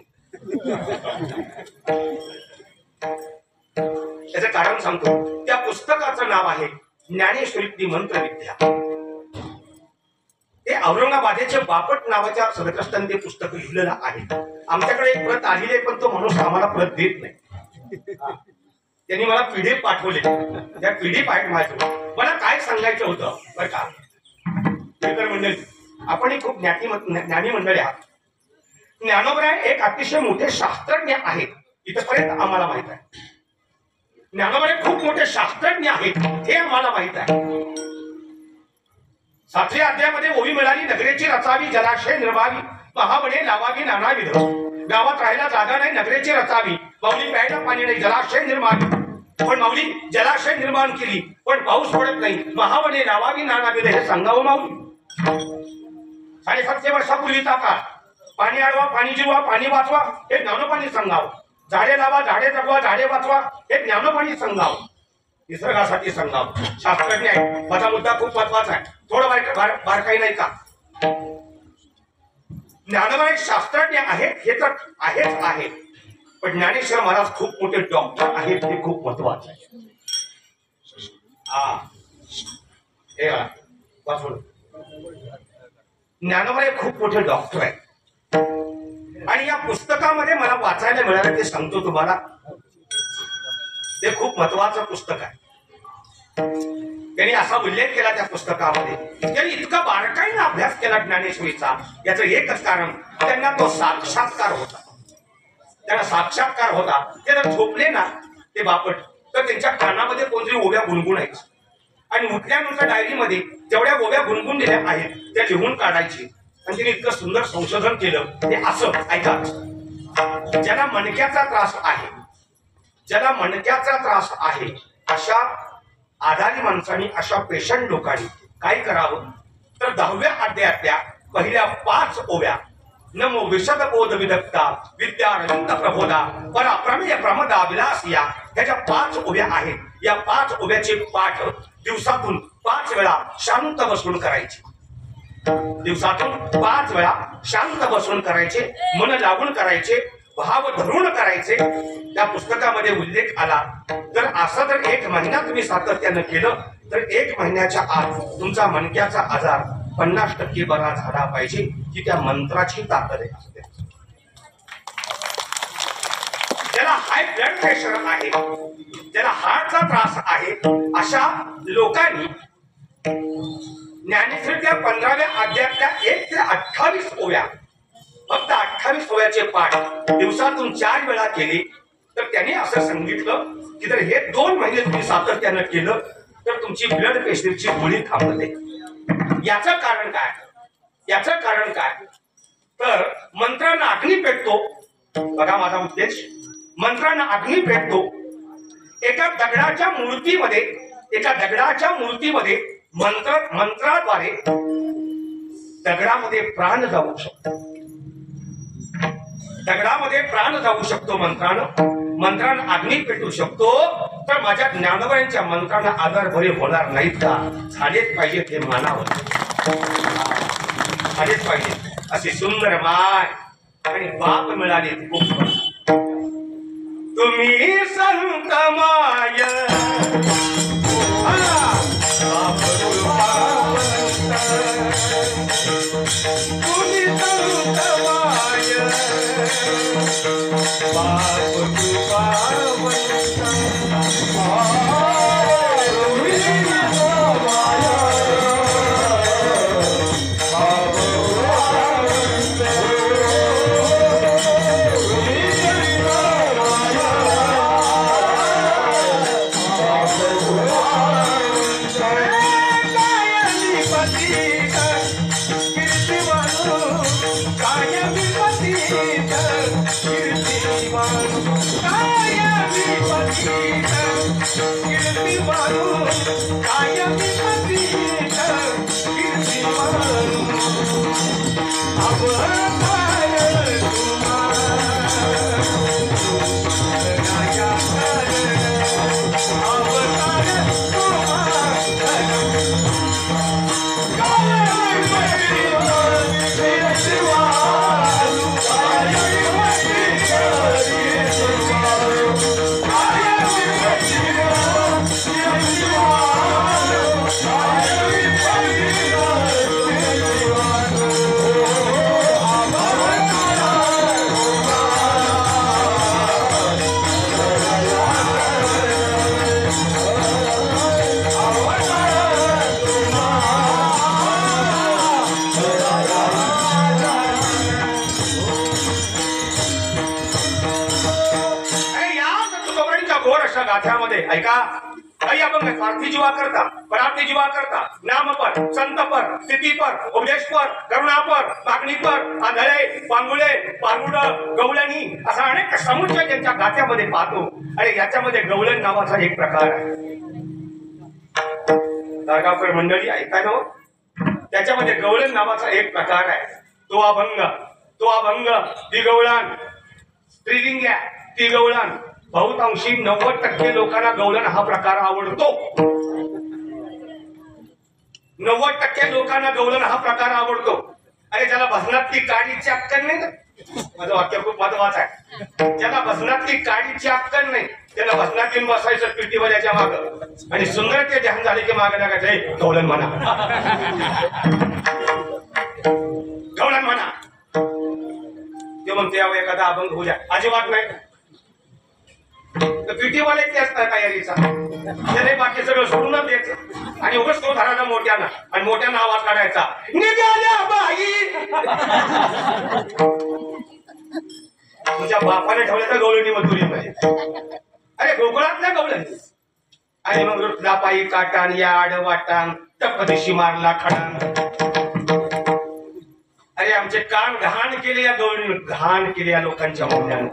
त्याचं कारण सांगतो. त्या पुस्तकाचं नाव आहे ज्ञानेश्वरी मंत्रविद्या. ते औरंगाबादेचे बापट नावाच्या सदग्रस्तांनी ते पुस्तक लिहिलेलं आहे. आमच्याकडे एक प्रत आलेली आहे, पण तो माणूस आम्हाला प्रत देत नाही. त्यांनी मला पीडीएफ पाठवले. त्या पीडीएफ पाठवलं. मला काय सांगायचं होतं बरं का मंडळी, आपण खूप ज्ञानी मंडळी आहात. ज्ञानोबराय एक अतिशय मोठे शास्त्रज्ञ आहेत, इथपर्यंत आम्हाला माहित आहे. ज्ञानोबराय खूप मोठे शास्त्रज्ञ आहेत हे आम्हाला माहित आहे. 7व्या अध्यायामध्ये ओवी मिळाली, नगरेची रचावी, जलाशय निर्मावी, महावने लावावी नानाविध. गावात राहायला जागा नाही, नगरेची रचावी. माऊली प्यायला पाणी नाही, जलाशय निर्मावी. पण माऊली जलाशय निर्माण केली, पण पाऊस पडत नाही. महावने लावावी नानाविध हे सांगावं माऊली. 750 वर्षापूर्वीचा काळ. पाणी अडवा, पाणी जिरवा, पाणी वाचवा हे ज्ञानोबांनी सांगावं. झाडे लावा, झाडे जगवा, झाडे वाचवा हे ज्ञानोबांनी सांगावं. निसर्गासाठी सांगावं. शास्त्रज्ञ आहे. माझा मुद्दा खूप महत्वाचा आहे, थोडं बारकाई नाही का. ज्ञानोबा एक शास्त्रज्ञ आहेत हे तर आहेच आहे, पण ज्ञानेश्वर महाराज खूप मोठे डॉक्टर आहेत हे खूप महत्वाचं आहे. ज्ञानोबा एक खूप मोठे डॉक्टर आहेत. आणि या पुस्तकामध्ये मला वाचायला मिळालं ते सांगतो तुम्हाला. ते खूप महत्वाचं पुस्तक आहे. त्यांनी असा उल्लेख केला त्या पुस्तकामध्ये. त्यांनी इतका बारकाईने अभ्यास केला ज्ञानेश्वरीचा. याचं एकच कारण, त्यांना तो साक्षात्कार होता. त्यांना साक्षात्कार होता. ते जर झोपले ना ते बापट, तर त्यांच्या कानामध्ये कोणतरी ओव्या गुणगुणायची आणि उठल्यानंतर डायरीमध्ये जेवढ्या ओव्या गुणगुणलेल्या आहेत त्या लिहून काढायची. आणि त्यांनी इतकं सुंदर संशोधन केलं. ते असं ऐका, ज्याला मणक्याचा त्रास आहे, ज्याला मणक्याचा त्रास आहे अशा आजारी माणसांनी, अशा पेशंट लोकांनी काय करावं, तर 10व्या अध्यायातल्या पहिल्या 5 ओव्या, नमो विशद बोध विदग्धा विद्या रविंद्र प्रबोधा पराप्रमेय प्रमदा विलासिया, ह्याच्या 5 ओव्या आहेत. या 5 ओव्याचे पाठ दिवसातून 5 वेळा शांत बसून करायचे. दिवसातून 5 वेळा शांत बसून करायचे, मन लागून करायचे, भाव धरून करायचे. त्या पुस्तकामध्ये उल्लेख आला, जर असं जर 1 महिना तुम्ही सातत्यानं केलं तर 1 महिन्याच्या आत तुमचा मणक्याचा आजार 50% बरा झाला पाहिजे. की त्या मंत्राची ताकद आहे. ज्याला हाय ब्लड प्रेशर आहे, ज्याला हार्टचा त्रास आहे, अशा लोकांनी ज्ञानेश्वरीच्या 15व्या अध्यायातल्या 1 ते 28 ओव्या, फक्त 28 ओव्याचे पाठ दिवसातून 4 वेळा केले तर त्यांनी असं सांगितलं की जर हे 2 महिने तुम्ही सातत्यानं केलं तर तुमची ब्लड प्रेशरची गोळी थांबते. याचं कारण काय? याचं कारण काय तर मंत्रांना अग्नी पेटतो. बघा माझा उद्देश, मंत्रांना अग्नी पेटतो. एका दगडाच्या मूर्तीमध्ये मंत्राद्वारे दगडामध्ये प्राण जाऊ शकतो. दगडामध्ये प्राण जाऊ शकतो. मंत्रांना अग्नी पेटू शकतो. तर माझ्या ज्ञानोबांच्या मंत्रांना आजार बरे होणार नाहीत का? झालेच पाहिजेत हे मानावं, झालेच पाहिजे. असे सुंदर माय आणि बाप मिळाले. तुम्ही संत माय तुम्ही संत माय बाप कृपावंत. कीर्ती मानू कायमी पतीत कीर्ती मानू अवतार गाथ्यामध्ये ऐका काही अभंग स्वार्थी जीवा करता परार्थी जीवा करता नामपर संतपर स्थितीपर उपदेशपर करुणापर मागणीपर आंधळे पांगुळे पांगुड गवळणी असा अनेक समुच्चय त्यांच्या गाथ्यामध्ये पाहतो. आणि याच्यामध्ये गवळण नावाचा एक प्रकार आहे. दारगावकर मंडळी ऐकाय ना, त्याच्यामध्ये गवळण नावाचा एक प्रकार आहे. तो अभंग ती गवळण स्त्रीलिंग आहे. ती गवळण बहुतांशी 90% लोकांना गवळण हा प्रकार आवडतो. 90% लोकांना गवळण हा प्रकार आवडतो. अरे ज्याला भजनातली काडीची अक्कल नाही ना, माझं वाक्य खूप महत्वाचं आहे. ज्याला भजनातली काडीची अक्कल नाही त्याला भजनात येऊन बसायचं पिटीवाल्याच्या माग आणि सुंदर ते ध्यान झाले की मागे लागायचं गवळण म्हणा गवळण म्हणा. ते म्हणते एखादा अभंग होऊ द्या, अजिबात नाही. पिटीवाले ते असतात तयारीचा, त्याने बाकी सगळं सोडूनच द्यायचं आणि उगाच तो धरायचा मोठ्यानं आणि मोठ्यानं आवाज काढायचा निघाल्या बाई. तुझ्या बापाने ठेवल्याचा गवळणी मजुरीमध्ये. अरे गोकुळातल्या गवळणी. आणि मग रुटला पायी काटान याड वाटान टपदिशी मारला खडान. अरे आमचे कान घाण केले या गवळणी, घाण केले या लोकांच्या मोठ्यानं.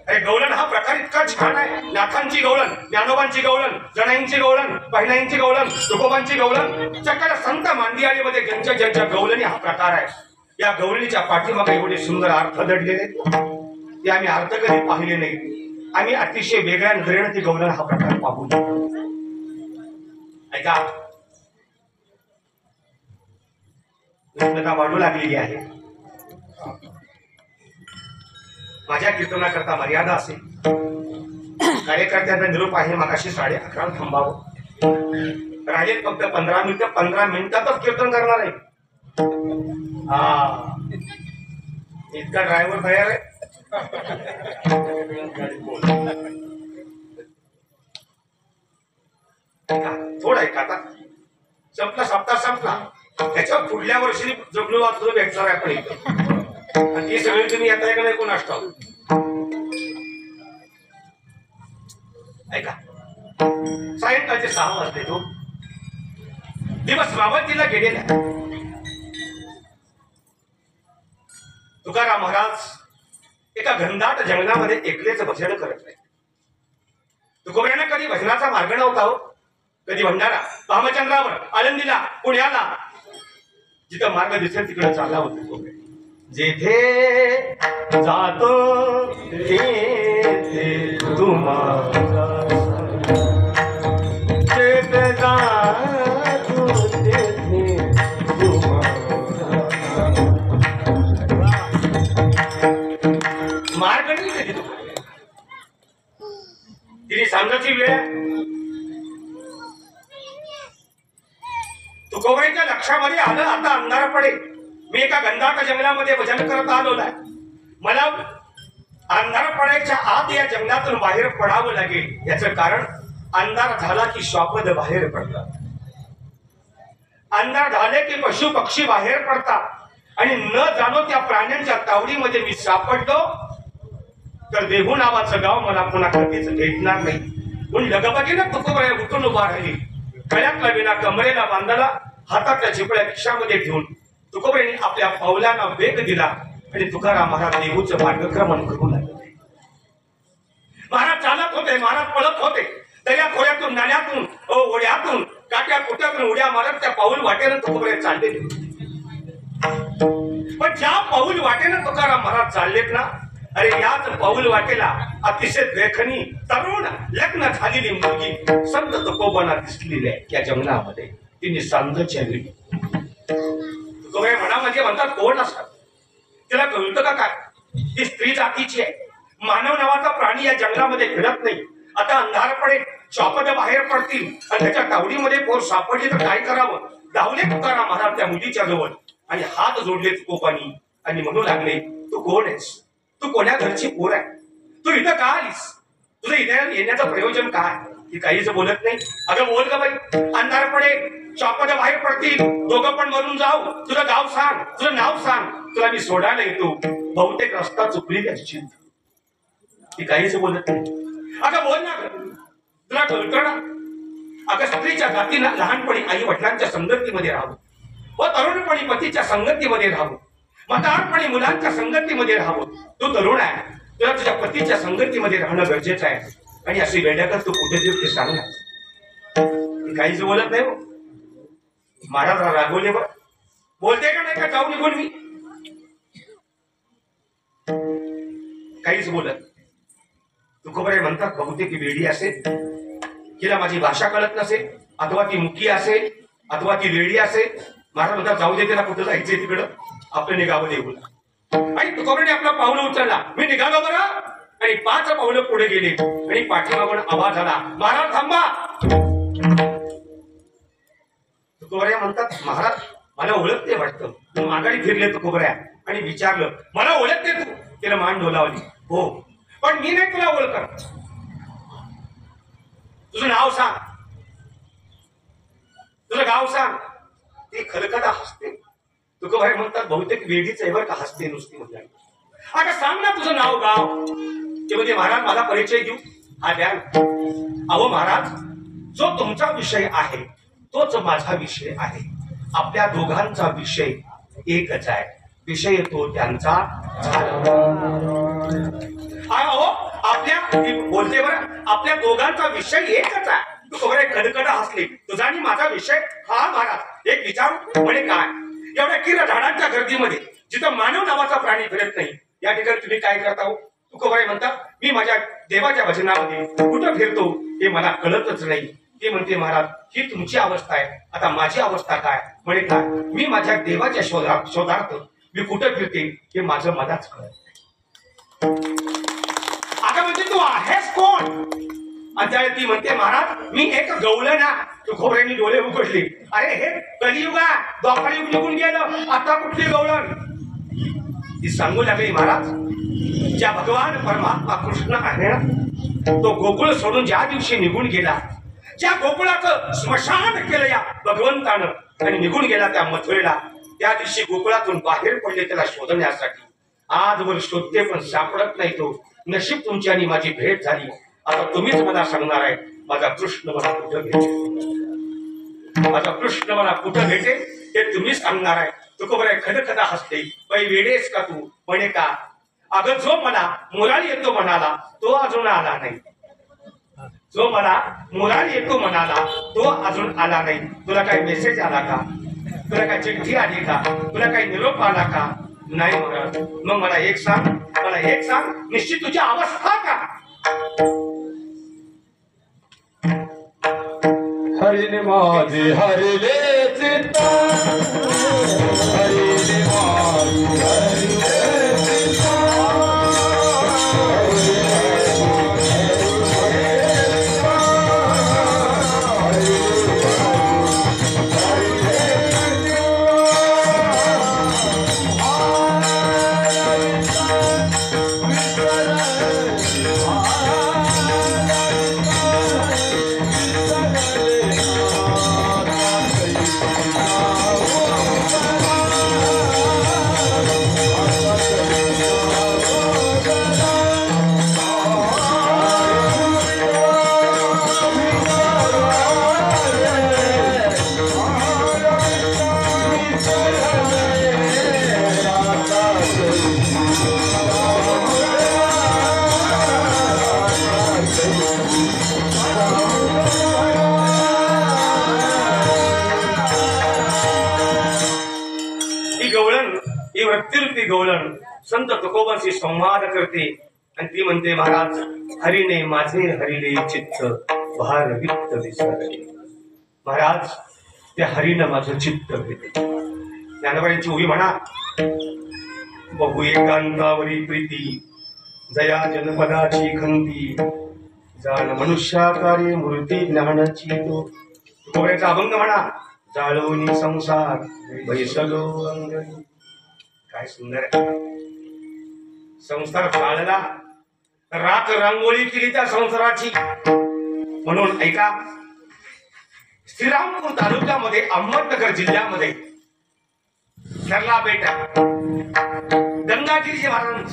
अरे गवळण हा प्रकार इतका छान आहे. नाथांची गवळण, ज्ञानोबांची गवळण, जणाईंची गवळण, बहिणाईंची गवळण, तुकोबांची गवळण, चक्कर संत मांदियाळीमध्ये ज्यांच्या ज्यांच्या गवळणी हा प्रकार आहे. या गवळणीच्या पाठीमागे एवढे सुंदर अर्थ दडलेले ते आम्ही अर्थ कधी पाहिले नाही. आम्ही अतिशय वेगळ्या नजरेने ती गवळण हा प्रकार पाहू. ऐका, उष्णता वाढू लागलेली आहे. माझ्या कीर्तनाकरता मर्यादा असेल. कार्यकर्त्यांचा निरोप आहे. मगाशी 11:30 थांबावं. राहिले फक्त 15 मिनिटं. 15 मिनिटातच कीर्तन करणार आहे. हा, इतका ड्रायव्हर तयार आहे. थोडा आहे का आता संपला, सप्ताह संपला. त्याच्या पुढल्या वर्षी जगणू वाचलो भेटणार आहे आपण इथं. आणि ती सगळी तुम्ही येताय का नाही कोण असतो. ऐका, सायंकाळचे 6 वाजले. तो दिवस बाबतीला गेलेला. तुकाराम महाराज एका घनदाट जंगलामध्ये एकलेच भजन करत नाही. तुकोबऱ्याने कधी भजनाचा मार्ग नव्हता हो. कधी भंडारा, भामचंद्रावर, आळंदीला, पुण्याला जिथं मार्ग दिसेल तिकडे चालला होता. जेथे जातो तेथे तुम्हाला, जेथे जातो तेथे मार्ग नाही कधी तिने सांगायची वेळ. तुकोबऱ्यांच्या लक्षामध्ये आलं आता अंधार पडेल. मी एका घनदाट जंगलामध्ये भजन करत आलो आहे. मला अंधार पडायच्या आत या जंगलातून बाहेर पडावं लागेल. याचं कारण अंधार झाला की श्वापद बाहेर पडतात. अंधार झाले की पशु पक्षी बाहेर पडतात आणि न जाणो त्या प्राण्यांच्या तावडीमध्ये मी सापडलो तर देहू नावाचं गाव मला पुन्हा कधीच भेटणार नाही. म्हणून लगबगीनं तुकोबऱ्या उठून उभा राहिली. गळ्यातला विना कमरेला बांधला, हातातल्या चिपळ्या खिशामध्ये घेऊन तुकोबऱ्यांनी आपल्या पावलांना वेग दिला आणि तुकाराम महाराज देहूचं मार्गक्रमण करू लागले. महाराज चालत होते, महाराज पळत होते, दर्या खोऱ्यातून, नाल्यातून, ओढ्यातून, काट्या कुट्यातून उड्या मारत त्या पाऊल वाटेनं तुकोबराय चालले. पण ज्या पाऊल वाटेनं तुकाराम महाराज चाललेत ना, अरे याच पाऊल वाटेला अतिशय देखणी तरुण लग्न झालेली मुलगी संत तुकोबांना दिसलेली आहे त्या जंगलामध्ये. तिने सांगच्या वेळी तुकोबाई म्हणा म्हणजे म्हणतात कोण असतात, तिला कळतं का काय? ती स्त्री जातीची आहे. मानव नावाचा प्राणी या जंगलामध्ये फिरत नाही. आता अंधार पडेल, चॉपद बाहेर पडतील आणि त्याच्या तावडीमध्ये पोर सापडली तर काय करावं? धावले तुकाराम महाराज त्या मुलीच्या जवळ आणि हात जोडले तुकोबांनी आणि म्हणू लागले, तू कोण आहेस? तू कोण्या घरची पोर आहे? तू इथं का आलीस? तुझं इथं येण्याचं प्रयोजन काय? ती काहीच बोलत नाही. अगं बोल का बाई, अंधार पडेल, चॉपद बाहेर पडतील, दोघं पण मरून जाऊ, तुझं गाव सांग, तुझं नाव सांग, तुला मी सोडायला येतो. बहुतेक रस्ता चुकली त्याची. ती काहीच बोलत नाही. अगं बोल ना, तुला कळतं ना? अगं स्त्रीच्या जातीला लहानपणी आई वडिलांच्या संगतीमध्ये राहावं, व तरुणपणी पतीच्या संगतीमध्ये राहावं, म्हातारपणी मुलांच्या संगतीमध्ये राहावं. तू तरुण आहे, तुला तुझ्या पतीच्या संगतीमध्ये राहणं गरजेचं आहे. आणि अशी वेड्याकर तू कुठे देऊ ते सांग ना. काहीच बोलत नाही. महाराज रागवले बरं, बोलते का नाही का जाऊ निघून मी? काहीच बोलत. तुकोबाई म्हणतात बहुतेक वेडी असेल, तिला माझी भाषा कळत नसेल, अथवा ती मुकी असेल, अथवा ती वेडी असेल. महाराज म्हणतात जाऊ दे, तिला कुठं जायचंय तिकडं, आपलं निघावं देऊला. आणि तुकोबाईने आपला पाऊल उचलला, मी निघालो बरं. आणि 5 पावलं पुढे गेले आणि पाठीमागून आवाज आला, महाराज थांबा. तुकोबाई म्हणतात महाराज मला ओळखते वाटतं. माघारी फिरले तुकोबाई आणि विचारलं, मला ओळखते तू? तिला मान डोलावली, हो, पण मी नाही तुला ओळखत. तुझं नाव सांग, तुझं गाव सांग. ती खलखदा हसते. तुकोबाई म्हणतात बहुतेक वेडीच आहे बरं का, हसते नुसती म्हणजे. आता सांग ना तुझं नाव गाव. ते म्हणजे महाराज मला परिचय देऊ, हा द्या. अहो महाराज, जो तुमचा विषय आहे तोच माझा विषय आहे. आपल्या दोघांचा विषय एकच आहे. विषय तो त्यांचा अहो आपल्या बोलते बरं, आपल्या दोघांचा विषय एकच आहे. तुकोबाई कडकड हसले, तुझा आणि माझा विषय हा महाराज. एक विचारू म्हणे काय, एवढ्या किर झाडांच्या गर्दीमध्ये जिथं मानव नावाचा प्राणी फिरत नाही, या ठिकाणी तुम्ही काय करता हो? तुकोबाई म्हणतात मी माझ्या देवाच्या भजनामध्ये कुठं फिरतो हे मला कळतच नाही. ते म्हणते महाराज ही तुमची अवस्था आहे, आता माझी अवस्था काय? म्हणे काय, मी माझ्या देवाच्या शोधार्थ मी कुठं फिरते हे माझं मलाच कळत नाही. आता म्हणजे तू आहेस कोण? आणि ती म्हणते महाराज मी एक गवळण ना. तुकोबाईंनी डोळे उघडले, अरे हे कलियुगा द्वापार युग निघून गेलं, आता कुठली गवळण? ती सांगू लागली, महाराज ज्या भगवान परमात्मा कृष्ण आहे ना, तो गोकुळ सोडून ज्या दिवशी निघून गेला, ज्या गोकुळाचं स्मशान केलं या भगवंतानं आणि निघून गेला त्या मथुरेला, त्या दिवशी गोकुळातून बाहेर पडले त्याला शोधण्यासाठी. आजवर शोधते पण सापडत नाही तो. नशीब तुमची आणि माझी भेट झाली. आता तुम्हीच मला सांगणार आहे माझा कृष्ण मला कुठं भेटेल, माझा कृष्ण मला कुठं भेटेल हे तुम्हीच सांगणार आहे. तुकोबाई खदखदा हसते, बाई वेडेस का तू? म्हणे का, अगं जो मला मुरारी येतो म्हणाला तो अजून आला नाही. जो मला मुरारी येतो म्हणाला तो अजून आला नाही. तुला काही मेसेज आला का? तुला काही चिठ्ठी आली का? तुला काही निरोप आला का? नाही महाराज. मग मला एक सांग, मला एक सांग, निश्चित तुझी अवस्था का? हरिने माझे हरिले चित्ता, हरिने माझे हरिले चित्ता. ती गवळण संत तुकोबांशी संवाद करते आणि ती म्हणते, महाराज हरीने माझे हरिले चित्त भार वित्त विसरले. महाराज त्या हरीनं माझं चित्त घेते. ज्ञानोबांची उभी म्हणा, बहु एकांतावरी प्रीती जया जनपदाची खंती जाण मनुष्याकारे मूर्ती ज्ञानाची तो. तुकोबांचा अभंग म्हणा, जाळोनी संसार बैसलो अंगणी. काय सुंदर आहे. संसार जाळला, राख रांगोळी केली त्या संसाराची. म्हणून ऐका, श्रीरामपूर तालुक्यामध्ये अहमदनगर जिल्ह्यामध्ये सरला बेट आहे. गंगागिरीचे महाराज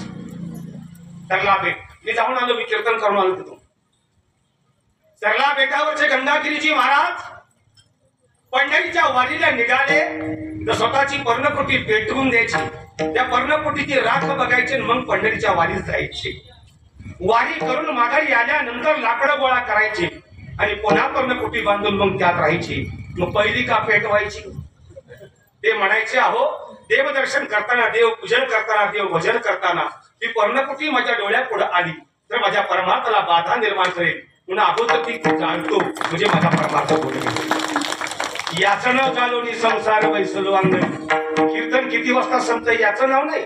सरला बेट, मी जाऊन आलो, मी कीर्तन करून आलो तिथून. सरला बेटावरचे गंगागिरीजी महाराज पंढरीच्या वारीला निघाले तर स्वतःची पर्णकुटी पेटवून द्यायची, त्या पर्णकुटीची राख बघायची, मग पंढरीच्या वारीत जायचे. वारी करून माघारी आल्यानंतर लाकडं गोळा करायचे आणि पुन्हा पर्णकुटी बांधून मग त्यात राहायची. मग पहिली का पेटवायची? ते म्हणायचे, अहो देवदर्शन करताना, देव पूजन करताना, देव भजन करताना ती पर्णकुटी माझ्या डोळ्यापुढे आली तर माझ्या परमार्थाला बाधा निर्माण करेल. पुन्हा अगोदर ती जाणतो म्हणजे माझा परमार्थ बोलतो. याचं नाव जालोनी संसार बैसलो अंगणी. कीर्तन किती वाजता संपतं याचं नाव नाही.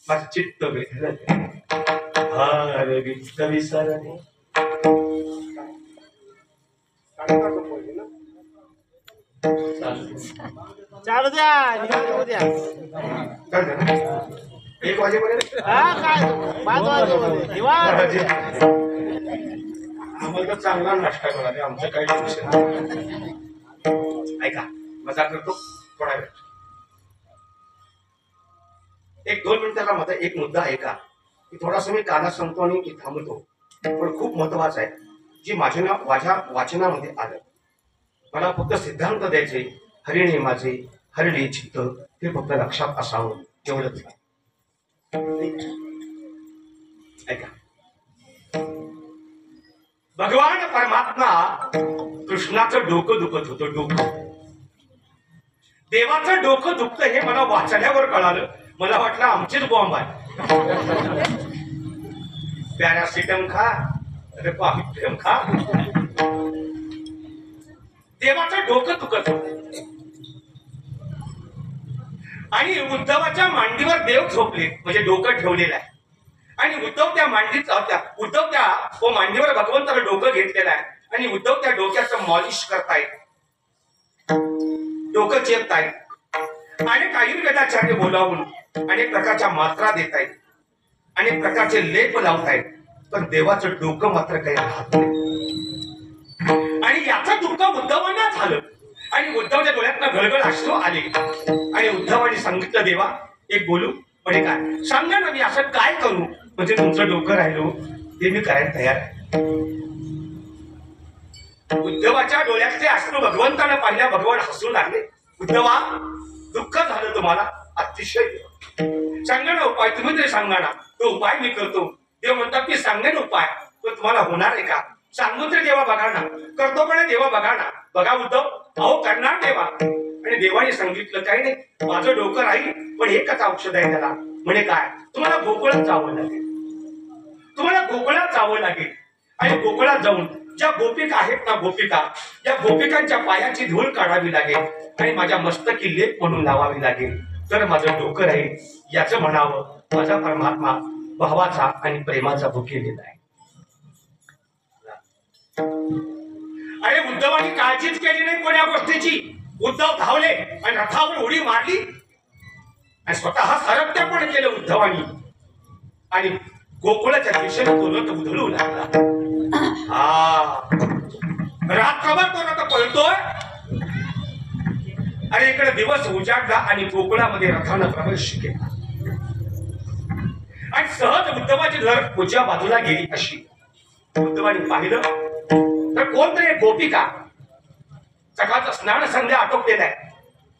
माझं चित्त भेटलं भार वित्त विसरणे. चालू द्या, निघाल द्या. 1 वाजेपर्यंत आम्हाला तर चांगला नाश्ता मिळाला, आमचं काही टेन्शन नाही. ऐका, मजा करतो थोडा वेळ, 1-2 मिनिटाला माझा एक मुद्दा ऐका की थोडासा मी कानात सांगतो आणि मी थांबतो, पण खूप महत्वाचं आहे जी माझ्या वाचनामध्ये आलं. मला फक्त सिद्धांत द्यायचे, हरिणे माझे हरिणे चित्त, हे फक्त लक्षात असावं एवढंच. ऐका, भगवान परमात्मा कृष्णाचं डोकं दुखत होतं. डोकं, देवाचं डोकं दुखतं हे मला वाचल्यावर कळालं. मला वाटलं आमचीच बॉम्ब आहे. पॅरासिटम खा, अरे कॉफी खा. देवाचं डोकं दुखत होतं आणि उद्धवाच्या मांडीवर देव झोपले, म्हणजे डोकं ठेवलेलं आहे. आणि उद्धव त्या मांडीत उद्धव त्या मांडीवर भगवंतानं डोकं घेतलेलं आहे आणि उद्धव त्या डोक्याचं मॉलिश करतायत, डोकं चेपतायत. अनेक आयुर्वेदाचार्य बोलावून अनेक प्रकारच्या मात्रा देत आहेत, अनेक प्रकारचे लेप लावतायत, पण देवाचं डोकं मात्र काही राहत नाही. आणि याचं दुःख उद्धवांना झालं आणि उद्धवच्या डोळ्यातनं गळगळ अश्रू आले आणि उद्धवांनी सांगितलं, देवा एक बोलू, पण काय सांगा ना, मी असं काय करू म्हणजे तुमचं डोकं राहिलो ते मी करायला तयार आहे. उद्धवाच्या डोळ्यातले अश्रू भगवंतानं पाहिल्या, भगवान हसू लागले. उद्धवा, दुःख झालं तुम्हाला, अतिशय, सांगा ना उपाय, तुम्ही तरी सांगा ना. तो उपाय मी करतो. देव म्हणतात मी सांगेन उपाय, तो तुम्हाला होणार आहे का? सांगून तरी देवा बघा ना. करतो पण देवा बघा ना. बघा उद्धव, अहो करणार देवा. आणि देवाने सांगितलं, काही नाही, माझं डोकं राहील, पण एकच औषध आहे त्याला. म्हणे काय? तुम्हाला गोकुळात जावं लागेल. तुम्हाला गोकुळात जावं लागेल आणि गोकुळात जाऊन ज्या गोपिका आहेत ना, गोपिका, या गोपिकांच्या पायाची धूळ काढावी लागेल आणि माझ्या मस्तकी लेप म्हणून लावावी लागेल, तर माझं डोकं राहील. याचं म्हणावं माझा परमात्मा भावाचा आणि प्रेमाचा भुकेलेला आहे. अरे उद्धवानी काळजीच केली नाही कोण्या गोष्टीची. उद्धव धावले आणि रथावर उडी मारली आणि स्वतः सरत्यापण केलं उद्धवानी आणि गोकुळाच्या दिशेने तो रथ उधळू लागला. रात्रभर तो रथ पळतोय. अरे इकडे दिवस उजाडला आणि गोकुळामध्ये रथानं प्रवेश केला आणि सहज उद्धवाची धर उजव्या बाजूला गेली. अशी उद्धवानी पाहिलं तर कोणतरी गोपिका, सकाळचं स्नान संध्या आटोपलेला आहे,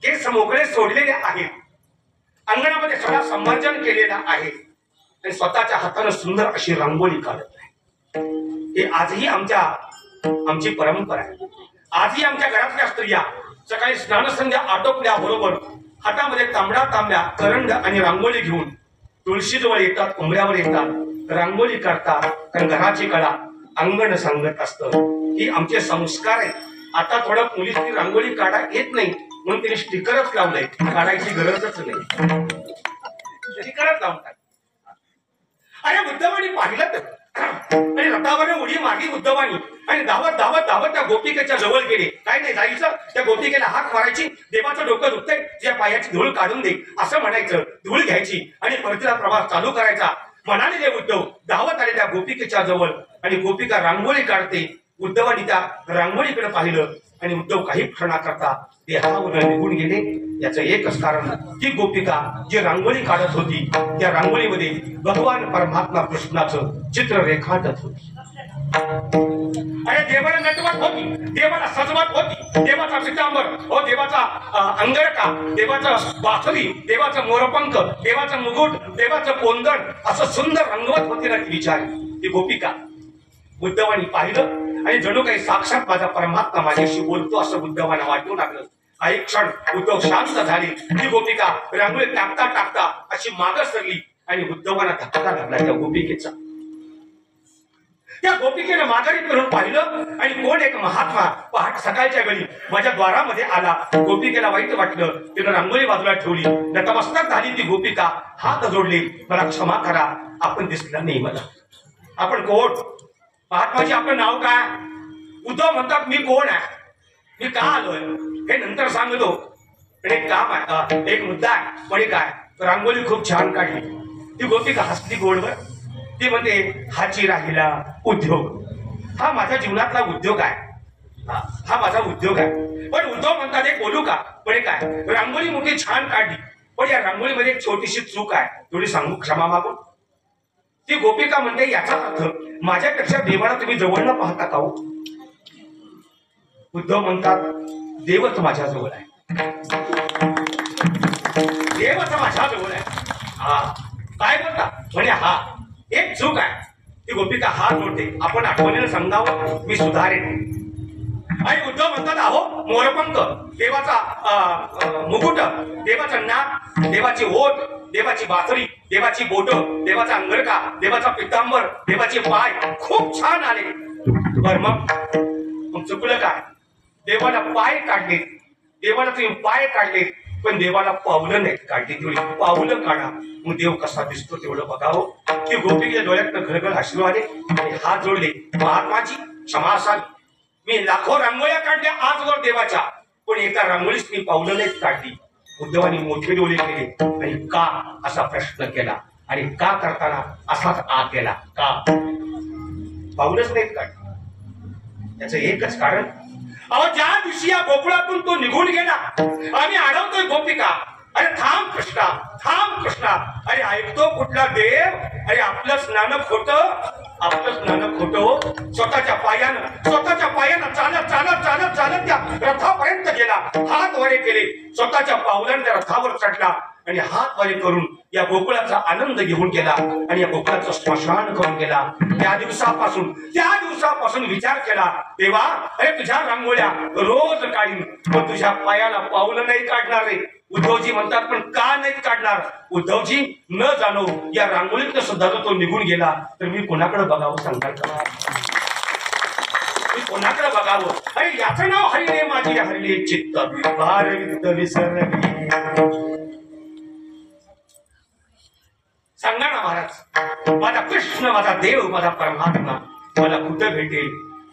केस मोकळे सोडलेले आहेत, अंगणामध्ये सगळा संवर्जन केलेला आहे आणि स्वतःच्या हातानं सुंदर अशी रांगोळी काढत आहे. हे आजही आमची परंपरा आहे. आजही आमच्या घरातल्या स्त्रिया सकाळी स्नानसंध्या आटोपल्याबरोबर हातामध्ये तांबडा तांब्या करंड आणि रांगोळी घेऊन तुळशीजवळ येतात, उंबऱ्यावर येतात, रांगोळी काढतात. कारण घराची कला अंगण सांगत असतं. ही आमचे संस्कार आहेत. आता थोडं मुलींनी रांगोळी काढा येत नाही म्हणून तिने स्टिकरच लावलंय, काढायची गरजच नाही, स्टिकरच लावतात. अरे उद्धवानी पाहिलं तर आणि रथावर उडी मारली उद्धवानी आणि धावत धावत धावत त्या गोपिकेच्या जवळ गेले. काय नाही जायचं, त्या गोपिकेला हाक मारायची, देवाचं डोकं दुखतंय, तुझ्या पायाची धूळ काढून दे असं म्हणायचं, धूळ घ्यायची आणि परतीला प्रवास चालू करायचा. म्हणाले ते उद्धव धावत आले त्या गोपिकेच्या जवळ आणि गोपिका रांगोळी काढते. उद्धवानी त्या रांगोळीकडे पाहिलं आणि उद्धव काही क्षणा करता देहावर निघून गेले. याचं एकच कारण, ती गोपिका जी रांगोळी काढत होती त्या रांगोळीमध्ये भगवान परमात्मा कृष्णाचं चित्र रेखाटत होती. अरे देवाला नटवत होती, देवाला सजवत होती, देवाचा पितांबर, हो देवाचा अंगरका, देवाचं बासरी, देवाचं मोरपंख, देवाचं मुकुट, देवाचं कोंदण असं सुंदर रंगवत होती ना ती विचारी ती गोपिका. उद्धवानी पाहिलं आणि जणू काही साक्षात माझा परमात्मा माझ्याशी बोलतो असं उद्धवाला वाटू लागलं. काही क्षण उद्धव शांत झाले. ती गोपिका रांगोळी टाकता टाकता अशी मागं सरली आणि उद्धवाला धक्का लागला त्या गोपिकेचा. त्या गोपिकेनं माघारी करून पाहिलं आणि कोण एक महात्मा पहाट सकाळच्या वेळी माझ्या द्वारामध्ये आला. गोपिकेला वाईट वाटलं, तिनं रांगोळी बाजूला ठेवली, नतमस्तक झाली ती गोपिका, हात जोडले, मला क्षमा करा, आपण दिसला नाही मला. आपण कोण? महात्माजी आपलं नाव काय? उद्धव म्हणतात मी कोण आहे, मी का आलोय हे नंतर सांगतो. पण एक काम आहे, एक मुद्दा आहे. पण काय, रांगोळी खूप छान काढली. ती गोपिका हसली गोडवर. ती म्हणते हाची राहिला उद्योग, हा माझ्या जीवनातला उद्योग आहे, हा माझा उद्योग आहे. पण उद्धव म्हणतात एक बोलू का? पण काय, रांगोळी मोठी छान काढली, पण या रांगोळीमध्ये एक छोटीशी चूक आहे, थोडी सांगू क्षमा मागून. ती गोपिका म्हणते याचा अर्थ माझ्यापेक्षा देवाला तुम्ही जवळ न पाहता का हो? उद्धव म्हणतात देवच माझ्या जवळ आहे, देवच माझ्या जवळ आहे. हा काय बोलता? म्हणे हा एक चूक आहे. ती गोपिका हात जोडते, आपण आठवणीनं सांगावं मी सुधारेन. आणि उद्धव म्हणतात अहो मोरपंख, देवाचा मुकुट, देवाचं नाक, देवाची ओठ, देवाची बासरी, देवाची बोट, देवाचा अंगरका, देवाचा पितांबर, देवाचे पाय खूप छान आले. बर मग चुकलं काय? देवाला पाय काढले, देवाला तुम्ही पाय काढले, पण देवाला पावलं नाहीत काढली. तेवढी पावलं काढा, मग देव कसा दिसतो तेवढं बघावं. की गोपिकेच्या डोळ्यातनं घरघर अश्रू आले आणि हात जोडले, महात्माजी क्षमा असावी, मी लाखो रांगोळ्या काढल्या आजवर देवाच्या, पण एका रांगोळीच मी पावलं नाहीत काढली. उद्धवानी मोठे डोळे केले आणि का असा प्रश्न केला आणि का करताना असाच आ केला, का पावलंच नाहीत काढली. त्याचं एकच कारण, अहो ज्या दिवशी या गोकुळातून तो निघून गेला आम्ही अडवतोय गोपिका, अरे थांब कृष्णा, थांब कृष्णा, अरे ऐकतो कुठला देव? अरे आपलं स्नान खोटं, आपलं स्नान खोटं. स्वतःच्या पायानं चालत चालत चालत चालत त्या रथापर्यंत गेला, हात वरे केले, स्वतःच्या पावलाने त्या रथावर चढला आणि हात वरे करून या गोकुळाचा आनंद घेऊन गेला आणि या गोकुळाचं स्मशान करून गेला. त्या दिवसापासून विचार केला, देवा अरे तुझ्या रांगोळ्या रोज काढीन, पण तुझ्या पायाला पावलं नाही काढणार रे. उद्धवजी म्हणतात पण का नाही काढणार? उद्धवजी न जाणो या रांगोळीत सुद्धा तो निघून गेला तर मी कोणाकडे बघावं सांगताल का? मी कोणाकडे बघावं? अरे याचं नाव हरिले माझी हरिले चित्त भार विसरली. सांगा ना महाराज, माझा कृष्ण, माझा देव, माझा परमात्मा मला कुठं भेटेल?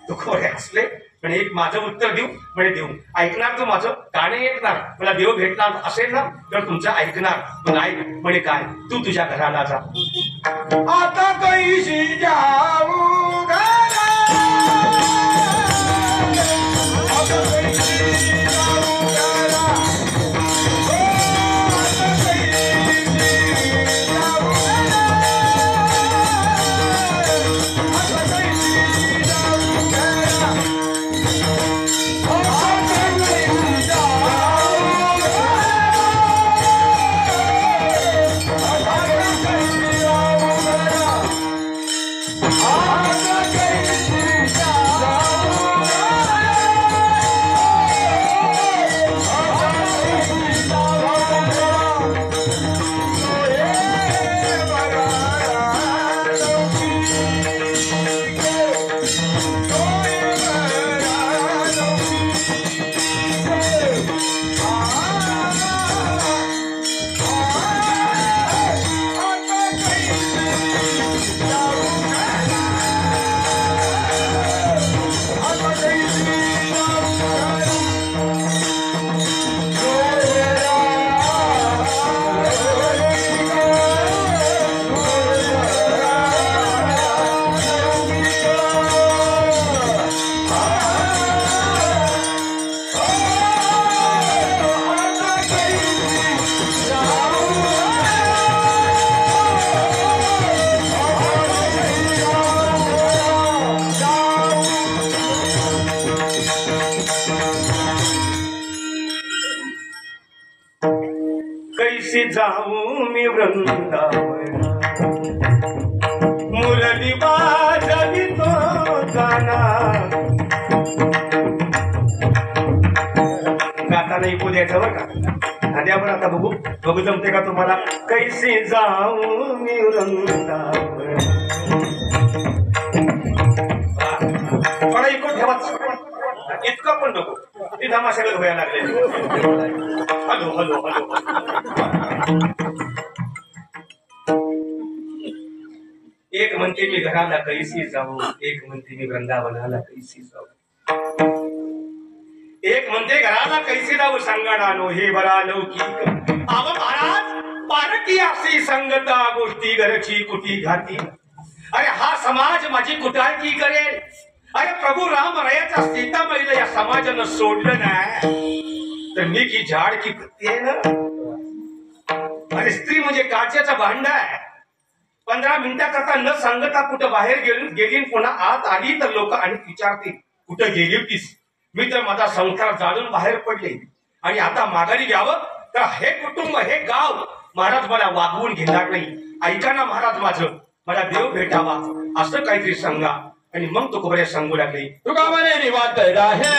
तो खोरे हसले पण एक माझं उत्तर देऊ म्हणजे देऊ. ऐकणार तू माझं गाणे ऐकणार, मला देव भेटणार असेल ना तर तुमचं ऐकणार. पण ऐक म्हणे काय, तू तुझ्या घराला जा. आता कैशी जाऊ घरा, आता कैशी जाऊ घरा, आता कैशी जाऊ घरा, आता कैशी जाऊ घरा, जाऊ मी वृंदावन मुरली वाजवितो गाना गाता नाही ऐकू द्यायचं बरं का आधी आपण आता बघू जमते का तुम्हाला कैसे जाऊ मी वृंदावन थोडा इकडून ठेवा इतकं पण नको ती धमाशाला धुवायला लागले हॅलो हॅलो हॅलो एक म्हणते मी घराला कैसी जाऊ एक म्हणते मी वृंदावनाला कैसी जाऊ एक म्हणते घराला कैसी जाऊ संगणानो हे बरा लौकिक आव महाराज पारकी अशी संगता गोष्टी घरची कुटी घाती अरे हा समाज माझी कुटाळकी करेल अरे प्रभू राम रयाचा सीता महिला या समाजानं सोडलं नाही तर मी की झाड की पत्ती आहे ना अरे स्त्री म्हणजे काचेचा भांडा आहे 15 मिनिटाकरता न सांगता कुठं बाहेर गेली पुन्हा आत आली तर लोक आणि विचारतील कुठं गेली होतीस मी तर माझा संसार जाळून बाहेर पडले आणि आता माघारी घ्यावं तर हे कुटुंब हे गाव महाराज मला वागवून घेणार नाही ऐका ना महाराज माझं मला देव भेटावा असं काहीतरी सांगा आणि मग तो खबरे सांगू लागले तुका म्हणे निवांत राहे